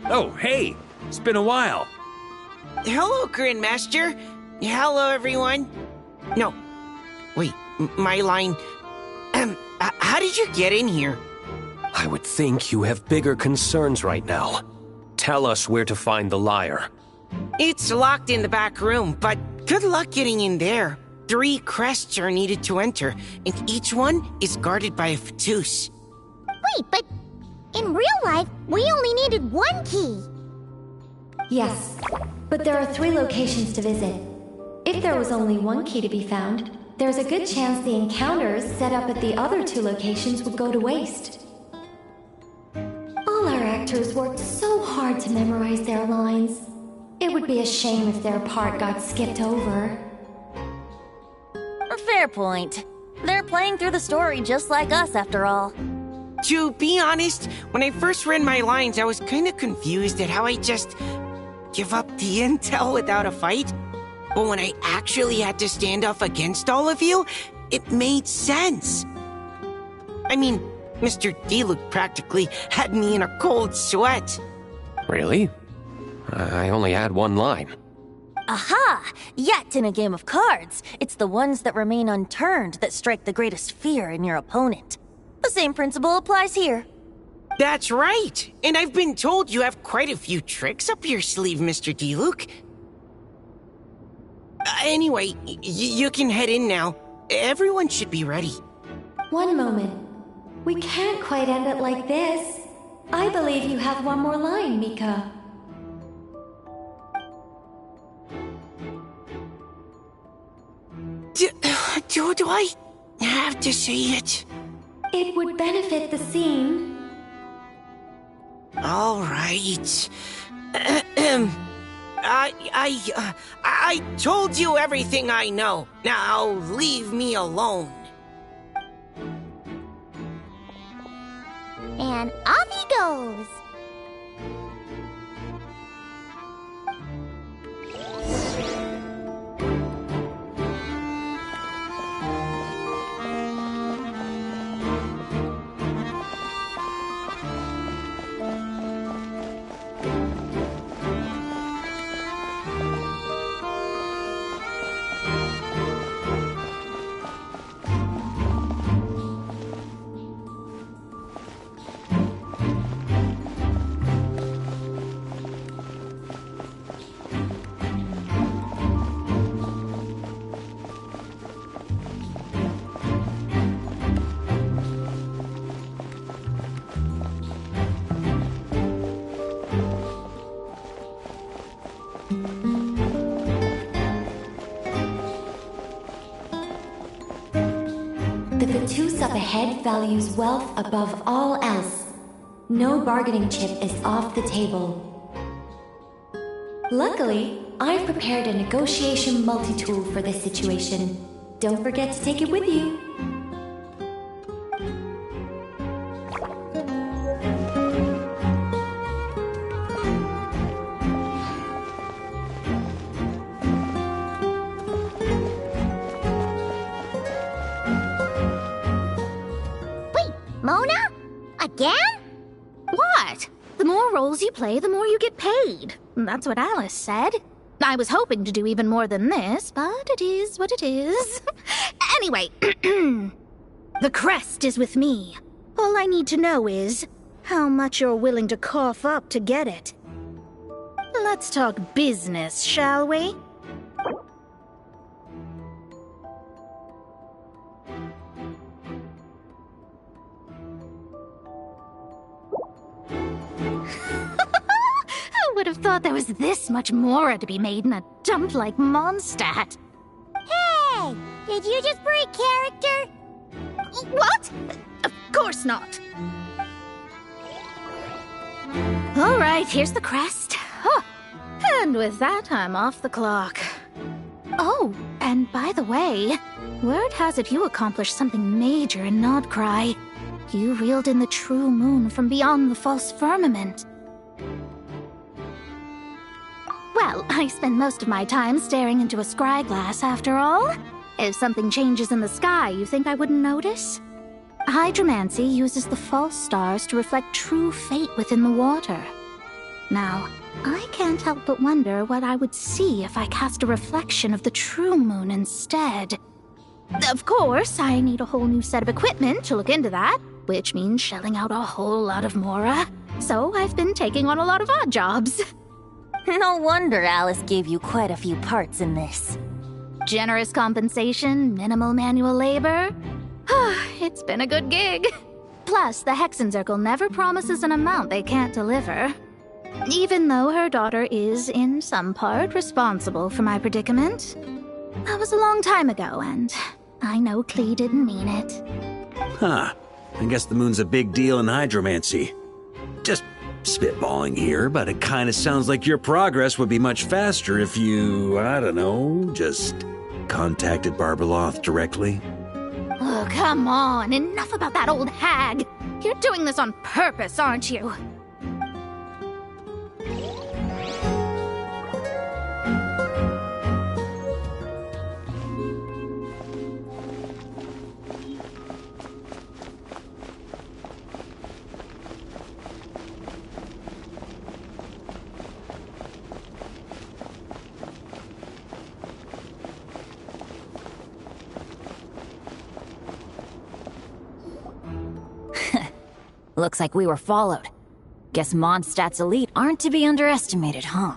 Oh, hey! It's been a while. Hello, Grandmaster. Hello, everyone. No. Wait, my line. How did you get in here? I would think you have bigger concerns right now. Tell us where to find the lyre. It's locked in the back room, but good luck getting in there. 3 crests are needed to enter, and each one is guarded by a Fatus. Wait, but in real life, we only needed 1 key. Yes, but there are 3 locations to visit. If there was only 1 key to be found, there's a good chance the encounters set up at the other 2 locations would go to waste. All our actors worked so hard to memorize their lines. It would be a shame if their part got skipped over. Fair point. They're playing through the story just like us, after all. To be honest, when I first read my lines, I was kind of confused at how I just give up the intel without a fight. But when I actually had to stand up against all of you, it made sense. I mean, Mr. Diluc practically had me in a cold sweat. Really? I only had 1 line. Aha! Yet in a game of cards, it's the ones that remain unturned that strike the greatest fear in your opponent. The same principle applies here. That's right! And I've been told you have quite a few tricks up your sleeve, Mr. Diluc. Anyway, you can head in now. Everyone should be ready. One moment. We can't quite end it like this. I believe you have 1 more line, Mika. Do I have to say it? It would benefit the scene. All right. I told you everything I know. Now leave me alone. And off he goes. The Fatus up ahead values wealth above all else. No bargaining chip is off the table. Luckily, I've prepared a negotiation multi-tool for this situation. Don't forget to take it with you. Mona? Again? What? The more roles you play, the more you get paid. That's what Alice said. I was hoping to do even more than this, but it is what it is. Anyway, the crest is with me. All I need to know is how much you're willing to cough up to get it. Let's talk business, shall we? I would have thought there was this much more to be made in a dump like Mondstadt. Hey! Did you just break character? What? Of course not. All right, here's the crest. Huh. And with that, I'm off the clock. Oh, and by the way, word has it you accomplished something major in Nodcry. You reeled in the true moon from beyond the false firmament. Well, I spend most of my time staring into a scry glass, after all. If something changes in the sky, you think I wouldn't notice? Hydromancy uses the false stars to reflect true fate within the water. Now, I can't help but wonder what I would see if I cast a reflection of the true moon instead. Of course, I need a whole new set of equipment to look into that, which means shelling out a whole lot of mora. So I've been taking on a lot of odd jobs. No wonder Alice gave you quite a few parts in this. Generous compensation, minimal manual labor. It's been a good gig. Plus, the Hexencircle never promises an amount they can't deliver. Even though her daughter is, in some part, responsible for my predicament. That was a long time ago, and I know Klee didn't mean it. Huh. I guess the moon's a big deal in hydromancy. Just spitballing here, but it kind of sounds like your progress would be much faster if you, I don't know, just contacted Barbeloth directly. Oh, come on. Enough about that old hag. You're doing this on purpose, aren't you? Looks like we were followed. Guess Mondstadt's elite aren't to be underestimated, huh?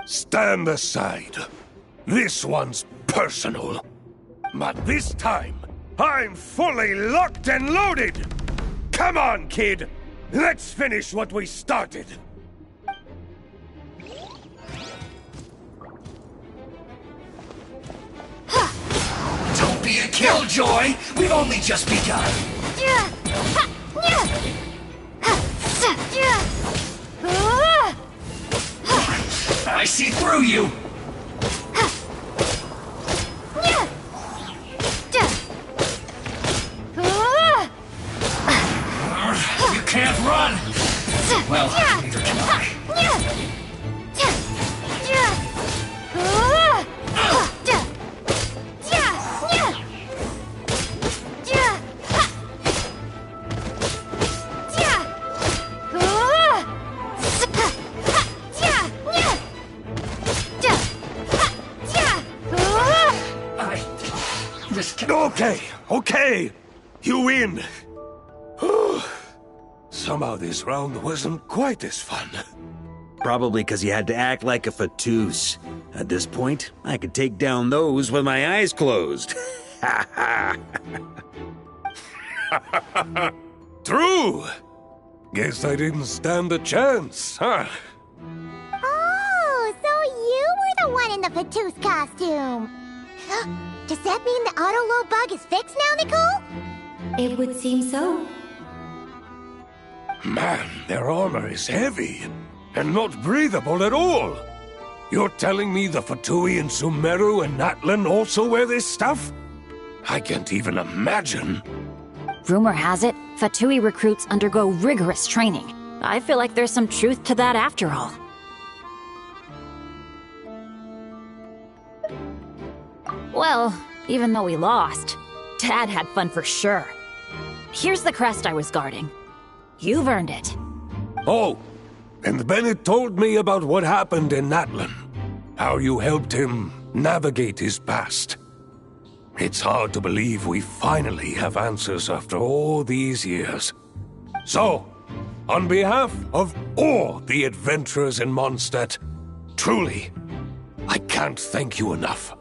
Stand aside. This one's personal. But this time, I'm fully locked and loaded! Come on, kid! Let's finish what we started! Don't be a killjoy! We've only just begun! I see through you! You can't run! Well, neither can I. Okay, you win. Somehow this round wasn't quite as fun. Probably because you had to act like a fatus. At this point, I could take down those with my eyes closed. True. Guess I didn't stand a chance, huh? Oh, so you were the one in the fatus costume. Does that mean the auto-load bug is fixed now, Nicole? It would seem so. Man, their armor is heavy, and not breathable at all. You're telling me the Fatui in Sumeru and Natlan also wear this stuff? I can't even imagine. Rumor has it, Fatui recruits undergo rigorous training. I feel like there's some truth to that after all. Well, even though we lost, Dad had fun for sure. Here's the crest I was guarding. You've earned it. Oh, and Bennett told me about what happened in Natlan. How you helped him navigate his past. It's hard to believe we finally have answers after all these years. So, on behalf of all the adventurers in Mondstadt, truly, I can't thank you enough.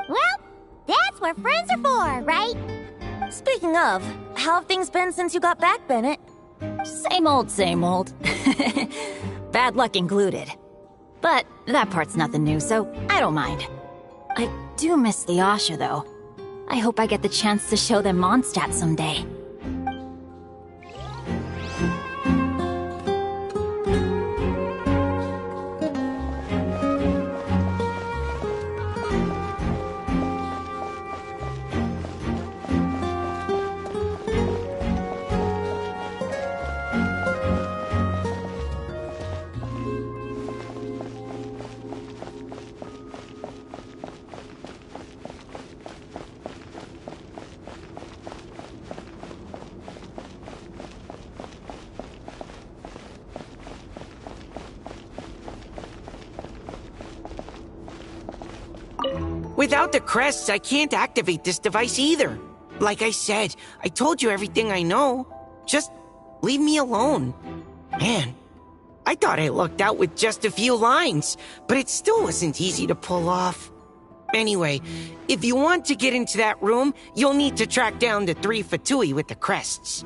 Well, that's what friends are for, right? Speaking of, how have things been since you got back, Bennett? Same old, same old. Bad luck included. But that part's nothing new, so I don't mind. I do miss the Asha, though. I hope I get the chance to show them Mondstadt someday. Without the crests, I can't activate this device either. Like I said, I told you everything I know. Just leave me alone. Man, I thought I lucked out with just a few lines, but it still wasn't easy to pull off. Anyway, if you want to get into that room, you'll need to track down the 3 Fatui with the crests.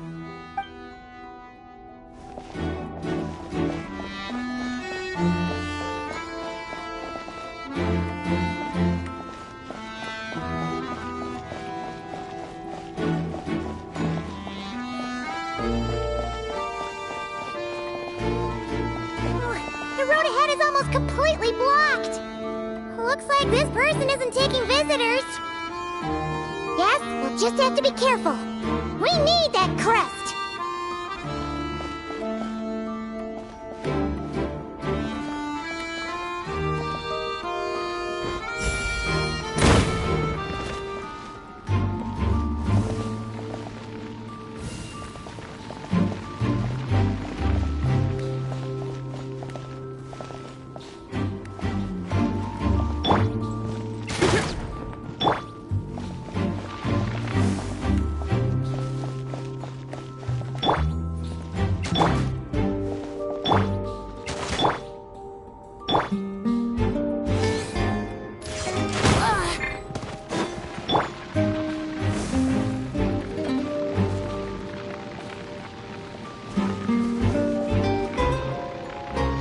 The road ahead is almost completely blocked. Looks like this person isn't taking visitors. Yes, we'll just have to be careful. We need that crest.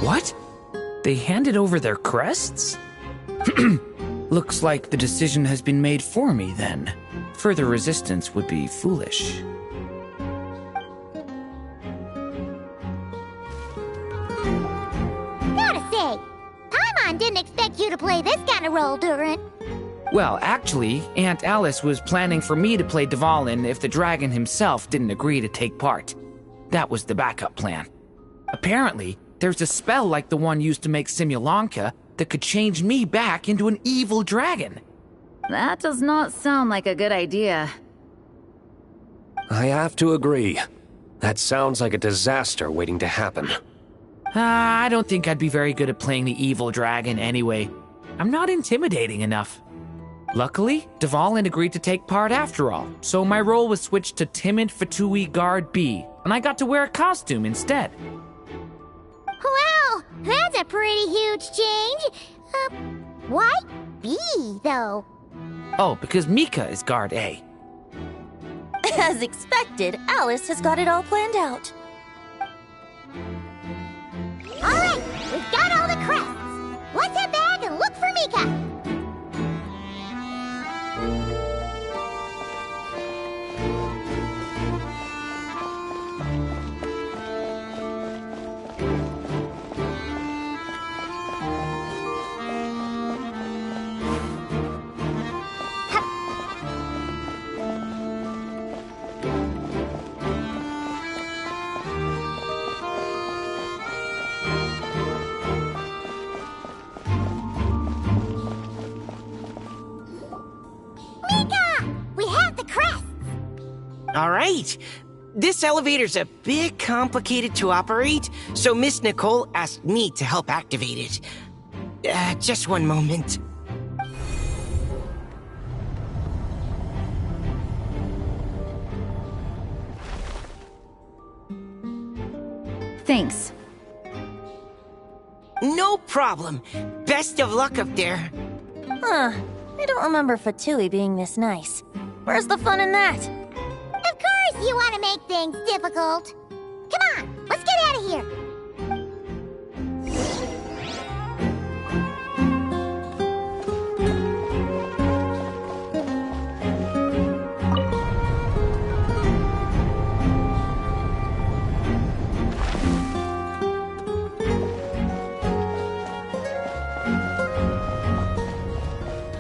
What? They handed over their crests? Looks like the decision has been made for me, then. Further resistance would be foolish. Gotta say, Paimon didn't expect you to play this kind of role, Durant. Well, actually, Aunt Alice was planning for me to play Dvalin if the dragon himself didn't agree to take part. That was the backup plan. Apparently, there's a spell like the one used to make Simulanka that could change me back into an evil dragon. That does not sound like a good idea. I have to agree. That sounds like a disaster waiting to happen. I don't think I'd be very good at playing the evil dragon anyway. I'm not intimidating enough. Luckily, Dvalin agreed to take part after all, so my role was switched to Timid Fatui Guard B, and I got to wear a costume instead. Wow, that's a pretty huge change. Why B, though? Oh, because Mika is Guard A. As expected, Alice has got it all planned out. All right, we've got all the crests. Let's head back and look for Mika. All right. This elevator's a bit complicated to operate, so Miss Nicole asked me to help activate it. Just one moment. Thanks. No problem. Best of luck up there. Huh. I don't remember Fatui being this nice. Where's the fun in that? Of course you want to make things difficult. Come on, let's get out of here.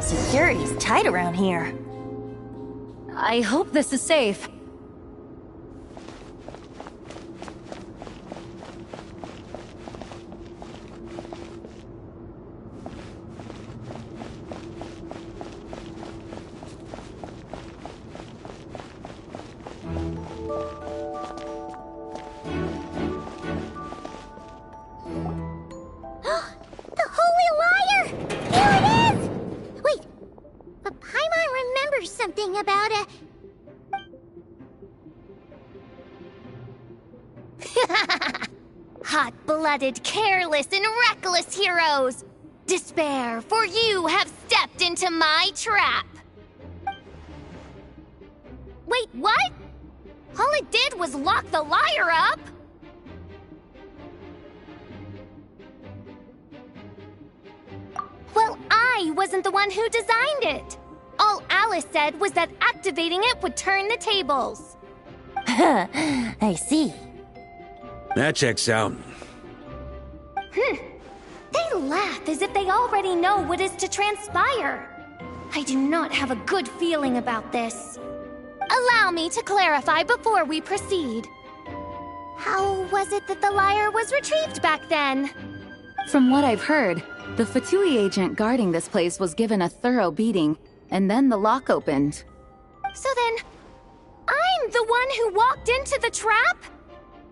Security's tight around here. I hope this is safe. cold-blooded, careless, and reckless heroes! Despair, for you have stepped into my trap! Wait, what? All it did was lock the liar up! Well, I wasn't the one who designed it! All Alice said was that activating it would turn the tables. I see. That checks out. They laugh as if they already know what is to transpire. I do not have a good feeling about this. Allow me to clarify before we proceed. How was it that the lyre was retrieved back then? From what I've heard, the Fatui agent guarding this place was given a thorough beating, and then the lock opened. So then, I'm the one who walked into the trap?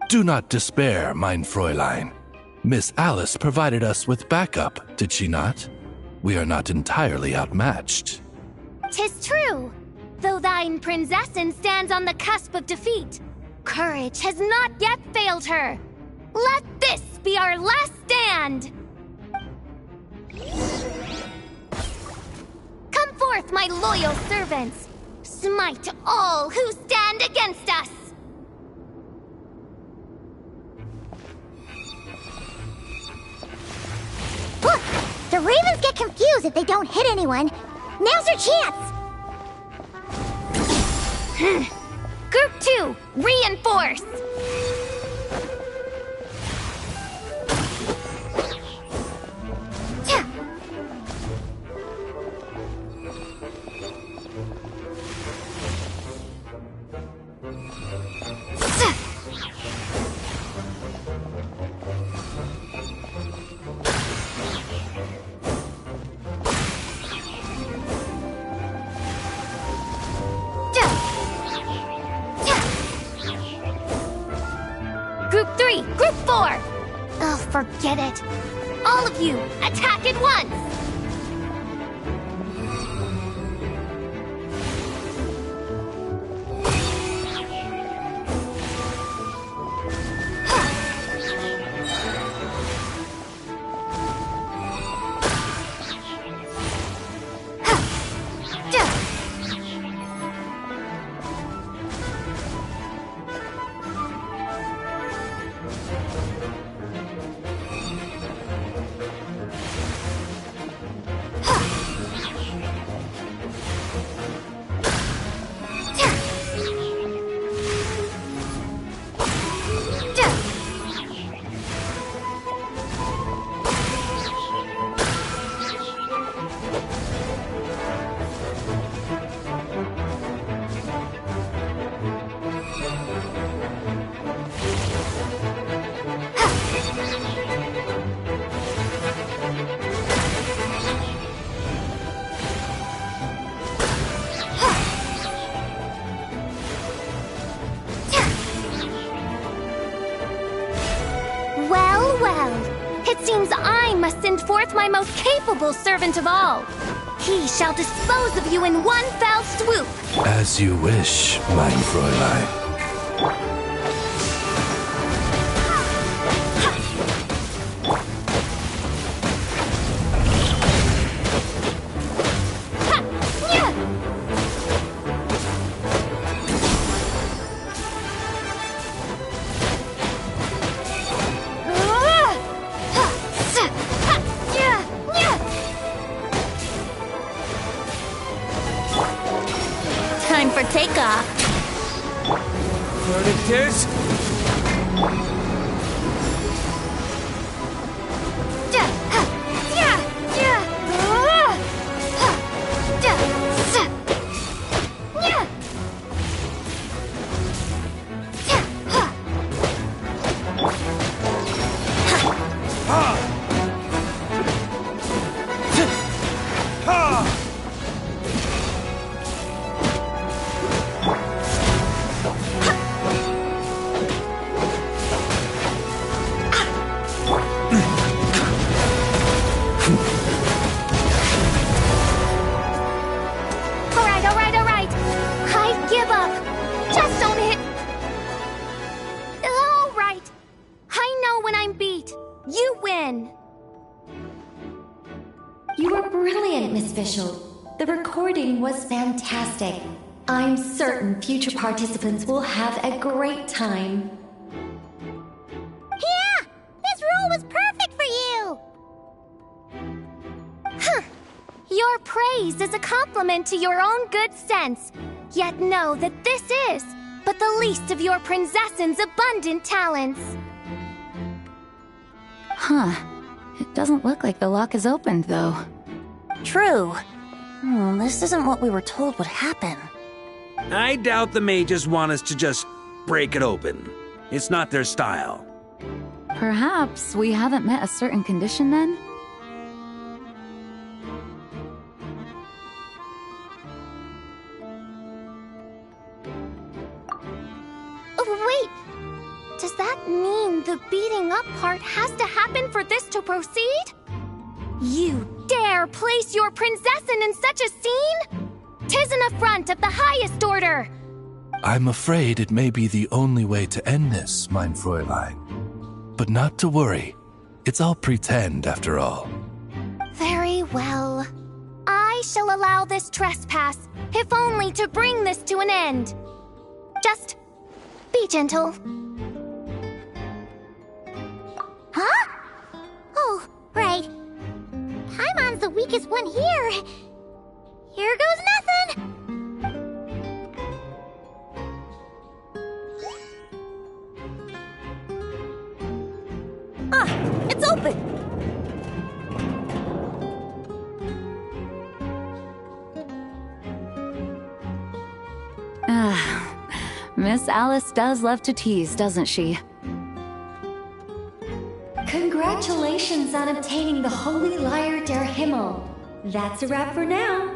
Do not despair, mein Fräulein. Miss Alice provided us with backup, did she not? We are not entirely outmatched. 'Tis true. Though thine Prinzessin stands on the cusp of defeat, courage has not yet failed her. Let this be our last stand! Come forth, my loyal servants! Smite all who stand against us! Look! The Ravens get confused if they don't hit anyone. Now's your chance! Group 2, reinforce! Group 3, Group 4! Oh, forget it. All of you, attack at once! It seems I must send forth my most capable servant of all. He shall dispose of you in one fell swoop. As you wish, mein Fräulein. Time for takeoff. There it is. begin! You were brilliant, Miss Fischl. The recording was fantastic. I'm certain future participants will have a great time. Yeah! This role was perfect for you! Huh! Your praise is a compliment to your own good sense. Yet know that this is but the least of your princess's abundant talents. Huh. It doesn't look like the lock is opened, though. True. This isn't what we were told would happen. I doubt the mages want us to just break it open. It's not their style. Perhaps we haven't met a certain condition then? Wait! Does that mean the beating up part has to happen for this to proceed? You dare place your princessin in such a scene? 'Tis an affront of the highest order! I'm afraid it may be the only way to end this, mein Fräulein. But not to worry. It's all pretend, after all. Very well. I shall allow this trespass, if only to bring this to an end. Just be gentle. Huh? Oh, right. Paimon's the weakest one here. Here goes nothing! It's open! Miss Alice does love to tease, doesn't she? Congratulations on obtaining the Holy Lyre der Himmel. That's a wrap for now.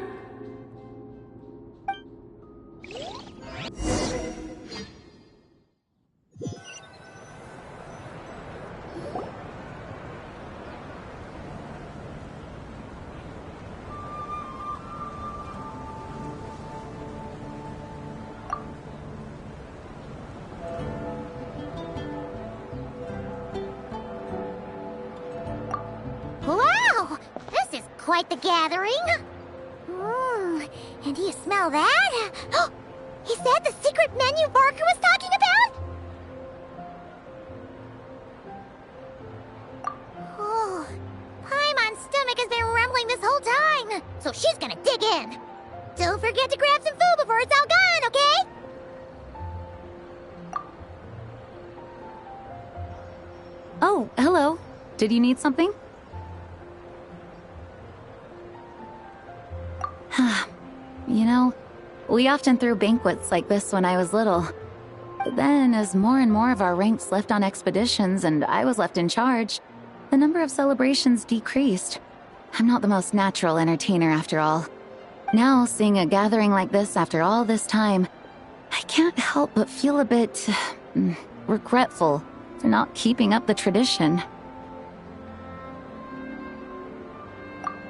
Wow! This is quite the gathering! And do you smell that? Is that the secret menu Barker was talking about? Oh, Paimon's stomach has been rumbling this whole time, so she's gonna dig in. Don't forget to grab some food before it's all gone, okay? Oh, hello. Did you need something? You know, we often threw banquets like this when I was little. But then, as more and more of our ranks left on expeditions and I was left in charge, the number of celebrations decreased. I'm not the most natural entertainer after all. Now, seeing a gathering like this after all this time, I can't help but feel a bit regretful for not keeping up the tradition.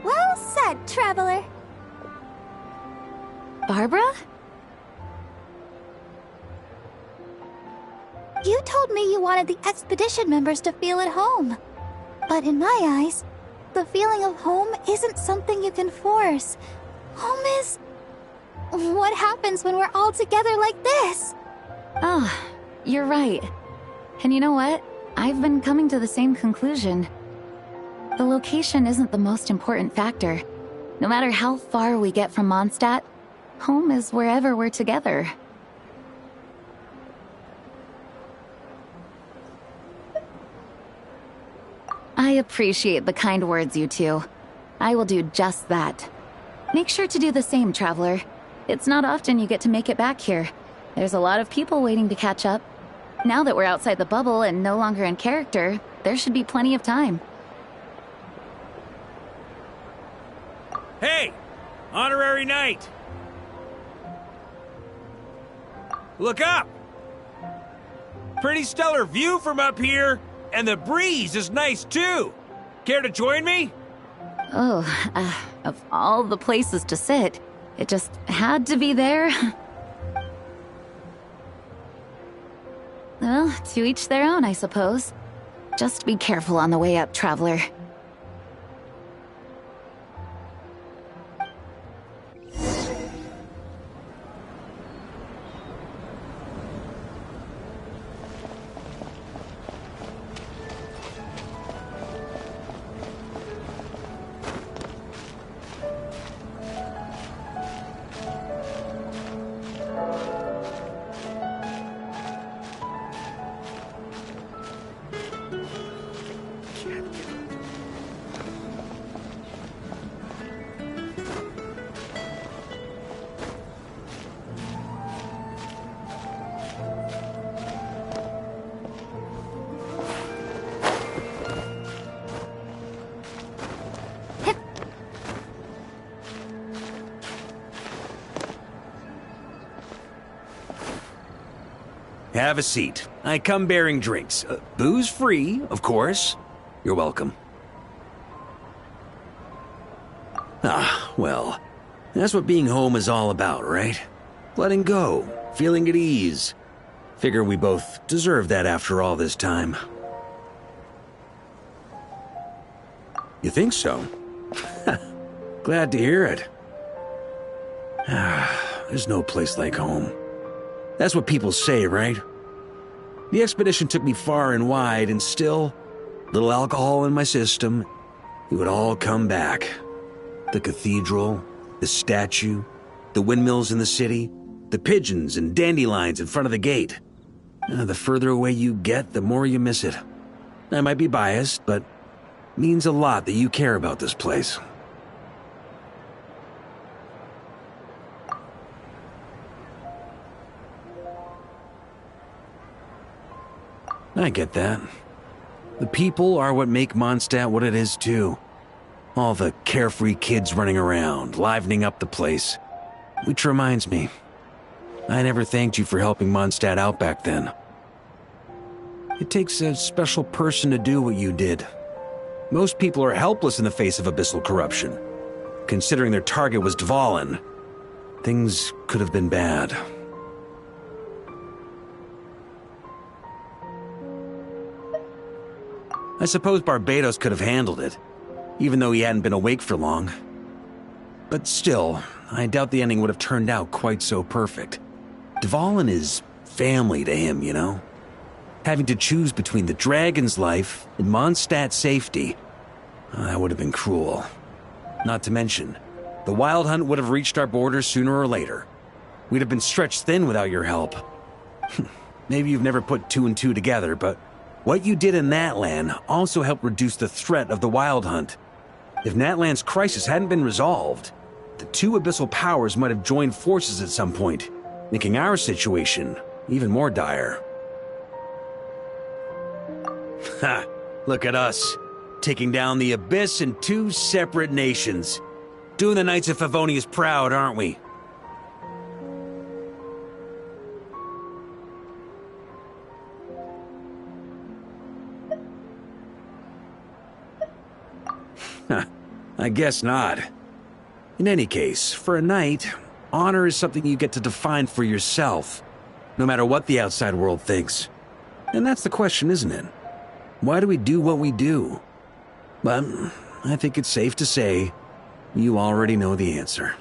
Well said, traveler. Barbara? You told me you wanted the expedition members to feel at home. But in my eyes, the feeling of home isn't something you can force. Home is... what happens when we're all together like this? Oh, you're right. And you know what? I've been coming to the same conclusion. The location isn't the most important factor. No matter how far we get from Mondstadt, home is wherever we're together. I appreciate the kind words, you two. I will do just that. Make sure to do the same, traveler. It's not often you get to make it back here. There's a lot of people waiting to catch up. Now that we're outside the bubble and no longer in character, there should be plenty of time. Hey! Honorary Knight! Look up! Pretty stellar view from up here, and the breeze is nice too. Care to join me? Oh, of all the places to sit, it just had to be there. Well, to each their own, I suppose. Just be careful on the way up, traveler. Have a seat. I come bearing drinks. Booze free, of course. You're welcome. Ah, well, that's what being home is all about, right? Letting go, feeling at ease. Figure we both deserve that after all this time. You think so? Glad to hear it. There's no place like home. That's what people say, right? The expedition took me far and wide, and still, little alcohol in my system, it would all come back. The cathedral, the statue, the windmills in the city, the pigeons and dandelions in front of the gate. The further away you get, the more you miss it. I might be biased, but it means a lot that you care about this place. I get that. The people are what make Mondstadt what it is, too. All the carefree kids running around, livening up the place. Which reminds me, I never thanked you for helping Mondstadt out back then. It takes a special person to do what you did. Most people are helpless in the face of abyssal corruption. Considering their target was Dvalin, things could have been bad. I suppose Barbados could have handled it, even though he hadn't been awake for long. But still, I doubt the ending would have turned out quite so perfect. Dvalin is family to him, you know? Having to choose between the dragon's life and Mondstadt's safety, that would have been cruel. Not to mention, the Wild Hunt would have reached our borders sooner or later. We'd have been stretched thin without your help. Maybe you've never put two and two together, but what you did in Natlan also helped reduce the threat of the Wild Hunt. If Natlan's crisis hadn't been resolved, the two abyssal powers might have joined forces at some point, making our situation even more dire. Ha! Look at us, taking down the Abyss in two separate nations. Doing the Knights of Favonius proud, aren't we? I guess not. In any case, for a knight, honor is something you get to define for yourself, no matter what the outside world thinks. And that's the question, isn't it? Why do we do what we do? But I think it's safe to say you already know the answer.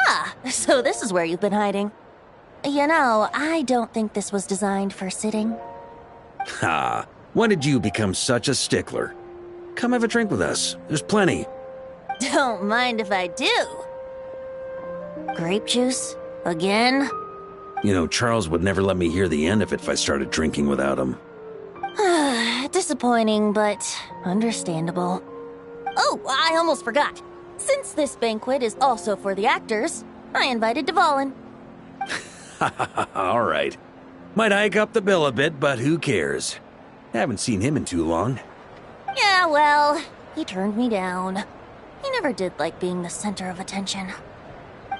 Ah, so this is where you've been hiding. You know, I don't think this was designed for sitting. Ha! When did you become such a stickler? Come have a drink with us. There's plenty. Don't mind if I do. Grape juice? Again? You know, Charles would never let me hear the end of it if I started drinking without him. Disappointing, but understandable. Oh, I almost forgot. Since this banquet is also for the actors, I invited Dvalin. All right. Might hike up the bill a bit, but who cares? Haven't seen him in too long. Yeah, well, he turned me down. He never did like being the center of attention.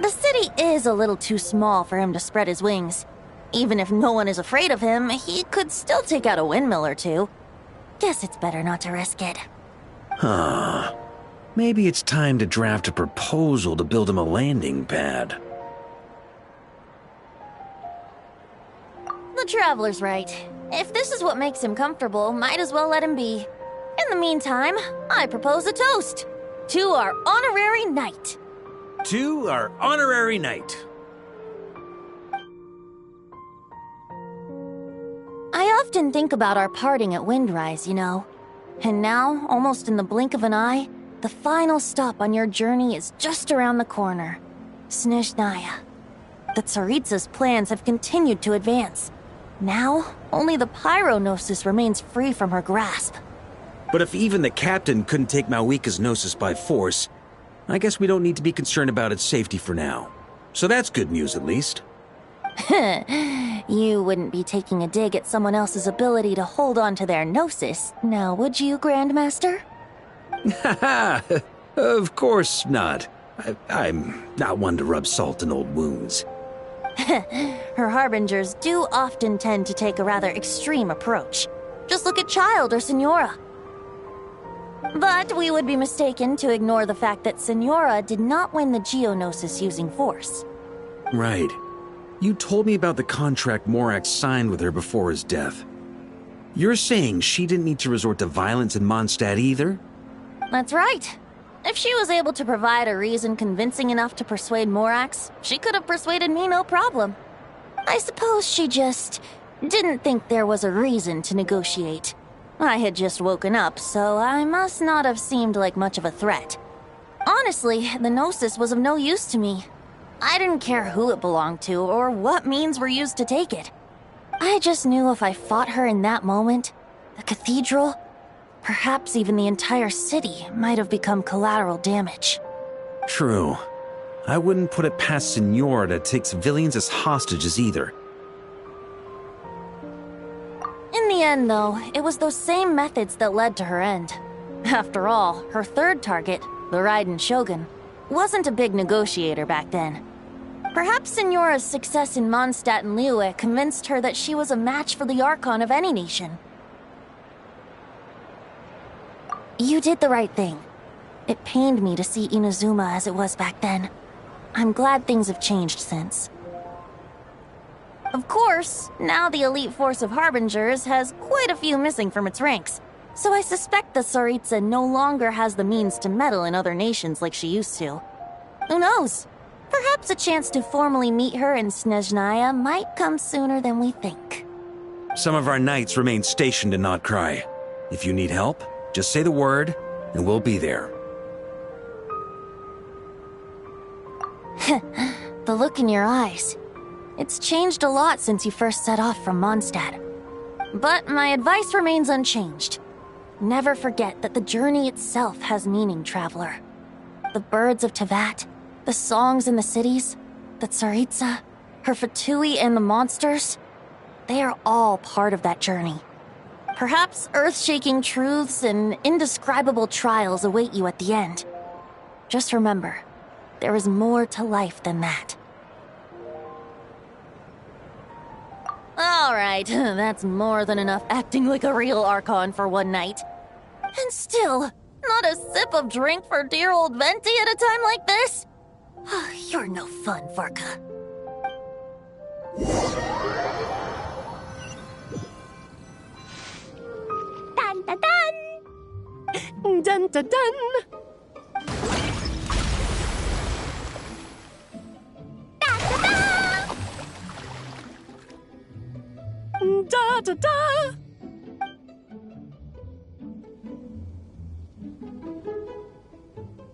The city is a little too small for him to spread his wings. Even if no one is afraid of him, he could still take out a windmill or two. Guess it's better not to risk it. Huh. Maybe it's time to draft a proposal to build him a landing pad. The Traveler's right. If this is what makes him comfortable, might as well let him be. In the meantime, I propose a toast to our honorary knight. To our honorary knight. I often think about our parting at Windrise, you know. And now, almost in the blink of an eye, the final stop on your journey is just around the corner. Snezhnaya. The Tsaritsa's plans have continued to advance. Now, only the Pyro-Gnosis remains free from her grasp. But if even the captain couldn't take Malwika's Gnosis by force, I guess we don't need to be concerned about its safety for now. So that's good news, at least. You wouldn't be taking a dig at someone else's ability to hold on to their Gnosis, now would you, Grandmaster? Haha, of course not. I'm not one to rub salt in old wounds. Her harbingers do often tend to take a rather extreme approach. Just look at Child or Signora. But we would be mistaken to ignore the fact that Signora did not win the Geonosis using force. Right. You told me about the contract Morax signed with her before his death. You're saying she didn't need to resort to violence in Mondstadt either? That's right. If she was able to provide a reason convincing enough to persuade Morax, she could have persuaded me no problem. I suppose she just didn't think there was a reason to negotiate. I had just woken up, so I must not have seemed like much of a threat. Honestly, the Gnosis was of no use to me. I didn't care who it belonged to or what means were used to take it. I just knew if I fought her in that moment, the cathedral, perhaps even the entire city, might have become collateral damage. True. I wouldn't put it past Signora to take civilians as hostages either. In the end, though, it was those same methods that led to her end. After all, her third target, the Raiden Shogun, wasn't a big negotiator back then. Perhaps Signora's success in Mondstadt and Liyue convinced her that she was a match for the Archon of any nation. You did the right thing. It pained me to see Inazuma as it was back then. I'm glad things have changed since. Of course, now the elite force of Harbingers has quite a few missing from its ranks, so I suspect the Tsaritsa no longer has the means to meddle in other nations like she used to. Who knows? Perhaps a chance to formally meet her in Snezhnaya might come sooner than we think. Some of our knights remain stationed in Notcry. If you need help, just say the word, and we'll be there. The look in your eyes. It's changed a lot since you first set off from Mondstadt. But my advice remains unchanged. Never forget that the journey itself has meaning, traveler. The birds of Tevat, the songs in the cities, the Tsaritsa, her Fatui and the monsters, they are all part of that journey. Perhaps earth-shaking truths and indescribable trials await you at the end. Just remember, there is more to life than that. Alright, that's more than enough acting like a real Archon for one night. And still, not a sip of drink for dear old Venti at a time like this? You're no fun, Varka. Dun dun dun! Dun dun dun! Da da da!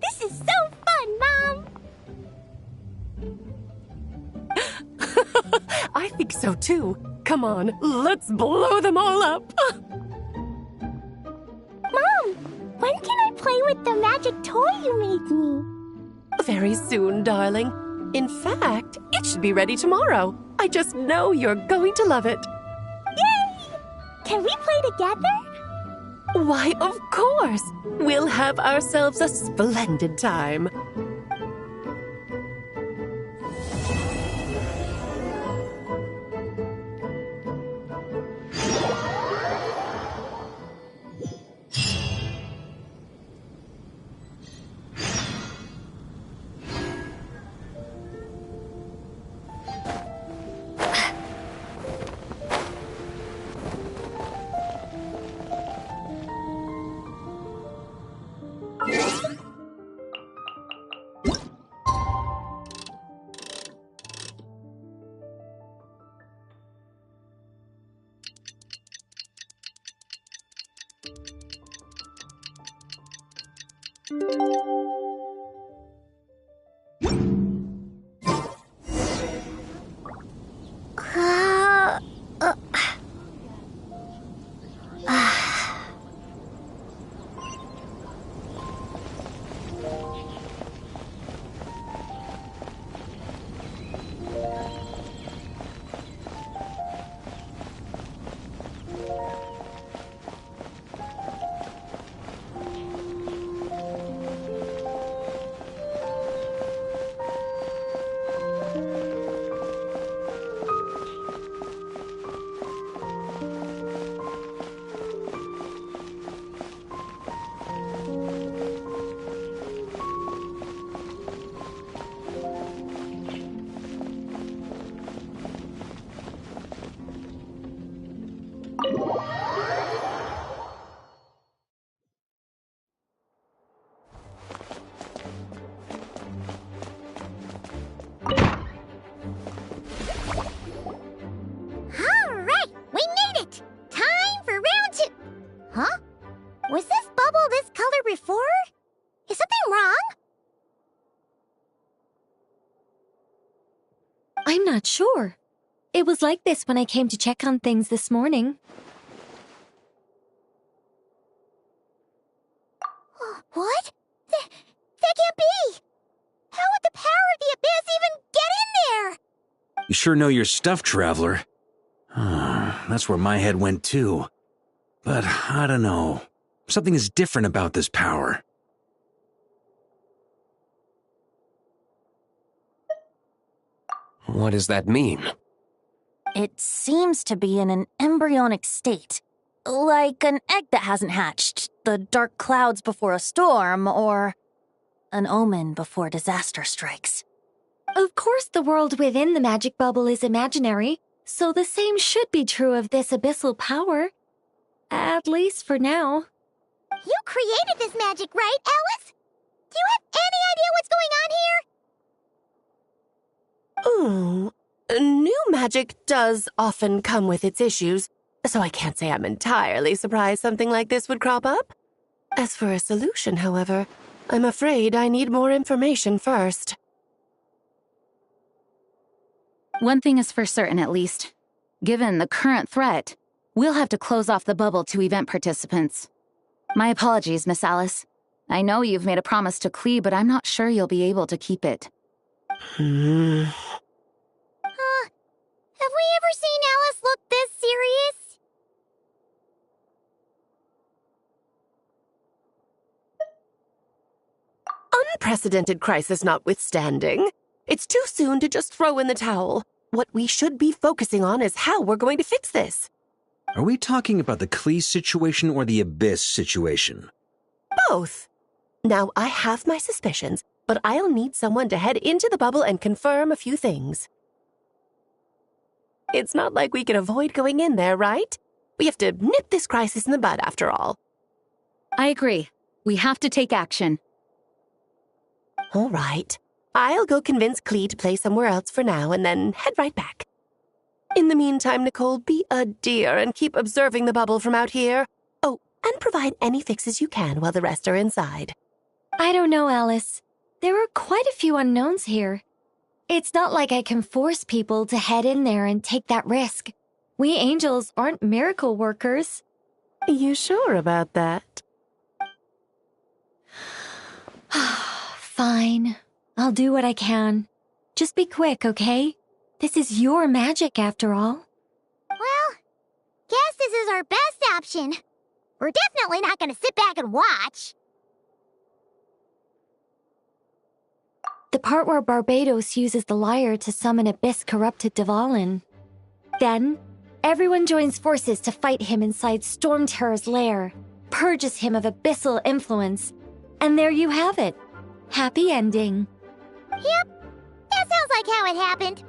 This is so fun, Mom! I think so too. Come on, let's blow them all up! Mom, when can I play with the magic toy you made me? Very soon, darling. In fact, it should be ready tomorrow. I just know you're going to love it. Yay! Can we play together? Why, of course! We'll have ourselves a splendid time. Alright, we made it! Time for round 2! Huh? Was this bubble this color before? Is something wrong? I'm not sure. It was like this when I came to check on things this morning. What? That can't be! How would the power of the abyss even get in there? You sure know your stuff, Traveler. That's where my head went too. But I don't know. Something is different about this power. What does that mean? It seems to be in an embryonic state. Like an egg that hasn't hatched, the dark clouds before a storm, or an omen before disaster strikes. Of course, the world within the magic bubble is imaginary, so the same should be true of this abyssal power. At least for now. You created this magic, right, Alice? Do you have any idea what's going on here? Ooh, new magic does often come with its issues, so I can't say I'm entirely surprised something like this would crop up. As for a solution, however, I'm afraid I need more information first. One thing is for certain, at least. Given the current threat, we'll have to close off the bubble to event participants. My apologies, Miss Alice. I know you've made a promise to Klee, but I'm not sure you'll be able to keep it. Have we ever seen Alice look this serious? Unprecedented crisis notwithstanding, it's too soon to just throw in the towel. What we should be focusing on is how we're going to fix this. Are we talking about the Klee situation or the Abyss situation? Both. Now, I have my suspicions, but I'll need someone to head into the bubble and confirm a few things. It's not like we can avoid going in there, right? We have to nip this crisis in the bud, after all. I agree. We have to take action. All right. I'll go convince Klee to play somewhere else for now and then head right back. In the meantime, Nicole, be a dear and keep observing the bubble from out here. Oh, and provide any fixes you can while the rest are inside. I don't know, Alice. There are quite a few unknowns here. It's not like I can force people to head in there and take that risk. We angels aren't miracle workers. You sure about that? Fine. I'll do what I can. Just be quick, okay? This is your magic, after all. Well, guess this is our best option. We're definitely not gonna sit back and watch. The part where Barbados uses the lyre to summon abyss-corrupted Dvalin. Then, everyone joins forces to fight him inside Storm Terror's lair, purges him of abyssal influence, and there you have it. Happy ending. Yep, that sounds like how it happened.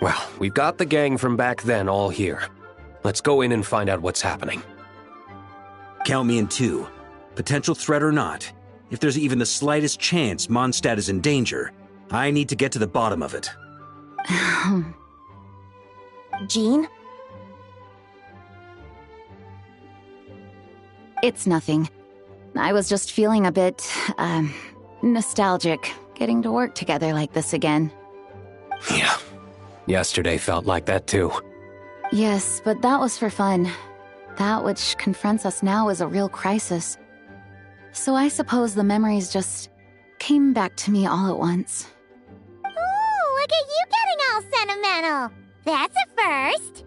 Well, we've got the gang from back then all here. Let's go in and find out what's happening. Count me in 2. Potential threat or not, if there's even the slightest chance Mondstadt is in danger, I need to get to the bottom of it. Jean? It's nothing. I was just feeling a bit, nostalgic, getting to work together like this again. Yeah. Yesterday felt like that too. Yes, but that was for fun. That which confronts us now is a real crisis. So I suppose the memories just came back to me all at once. Ooh, look at you getting all sentimental. That's a first.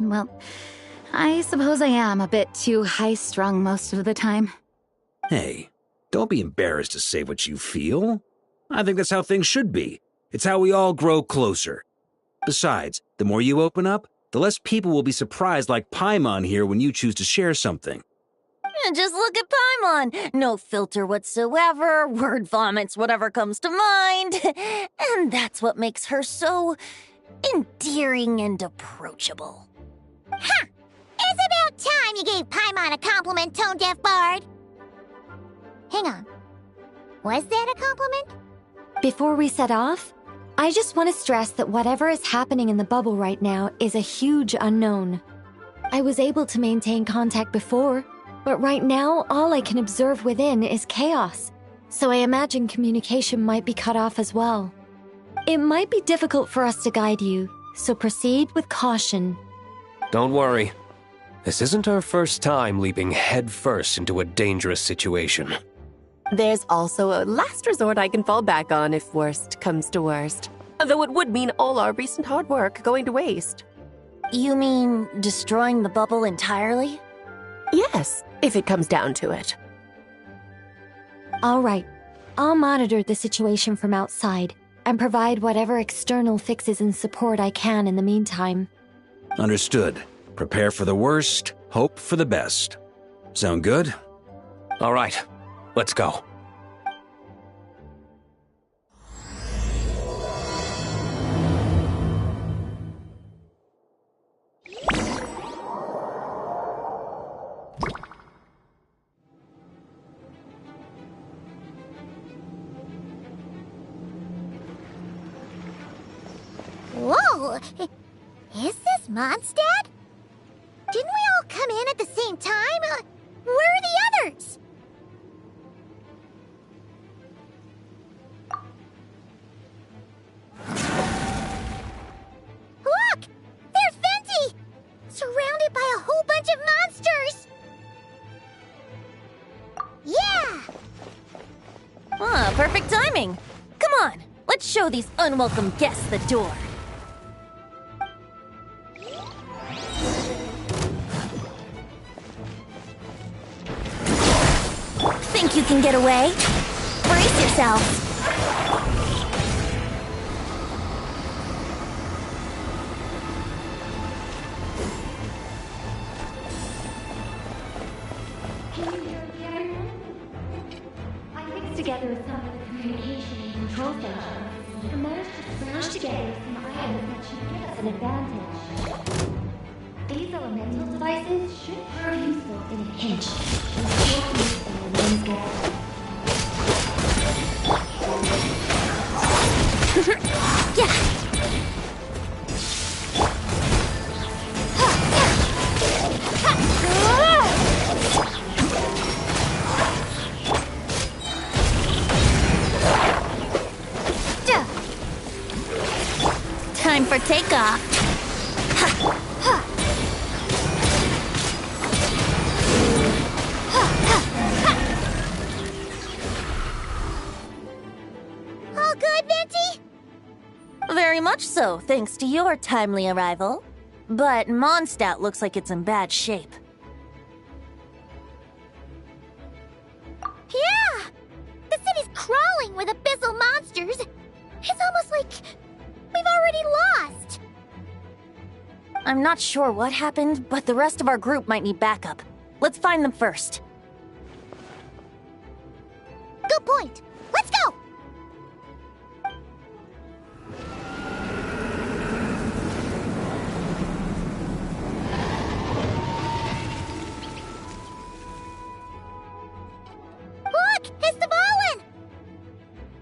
Well, I suppose I am a bit too high-strung most of the time. Hey, don't be embarrassed to say what you feel. I think that's how things should be. It's how we all grow closer. Besides, the more you open up, the less people will be surprised like Paimon here when you choose to share something. Just look at Paimon. No filter whatsoever, word vomits whatever comes to mind. And that's what makes her so endearing and approachable. Ha! It's about time you gave Paimon a compliment, tone-deaf bard. Hang on. Was that a compliment? Before we set off, I just want to stress that whatever is happening in the bubble right now is a huge unknown. I was able to maintain contact before, but right now all I can observe within is chaos, so I imagine communication might be cut off as well. It might be difficult for us to guide you, so proceed with caution. Don't worry. This isn't our first time leaping headfirst into a dangerous situation. There's also a last resort I can fall back on if worst comes to worst. Though it would mean all our recent hard work going to waste. You mean destroying the bubble entirely? Yes, if it comes down to it. All right, I'll monitor the situation from outside and provide whatever external fixes and support I can in the meantime. Understood. Prepare for the worst, hope for the best. Sound good? All right, let's go. Whoa! Is this Mondstadt? Didn't we all come in at the same time? Where are the others? Look! There's Venti! Surrounded by a whole bunch of monsters! Yeah! Ah, perfect timing. Come on, let's show these unwelcome guests the door. Think you can get away? Brace yourselves. I mixed together some of the communication and control stations and managed to smash together some items that should give us an advantage. These elemental devices should prove useful in a pinch. Time for takeoff. All good, Venti? Very much so, thanks to your timely arrival. But Mondstadt looks like it's in bad shape. Yeah! The city's crawling with abyssal monsters. It's almost like we've already lost. I'm not sure what happened, but the rest of our group might need backup. Let's find them first. Good point. Let's go! Look! It's the Bolin!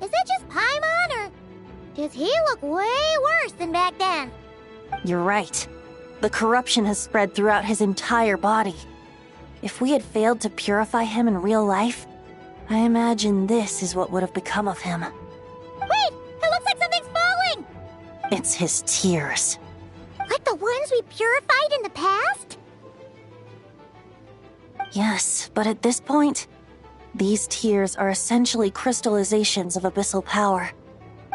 Is that just Paimon, or does he look way worse than back then? You're right. The corruption has spread throughout his entire body. If we had failed to purify him in real life, I imagine this is what would have become of him. Wait! It looks like something's falling! It's his tears. Like the ones we purified in the past? Yes, but at this point, these tears are essentially crystallizations of abyssal power.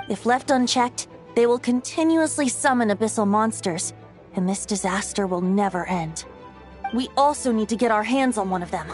If left unchecked, they will continuously summon abyssal monsters, and this disaster will never end. We also need to get our hands on one of them.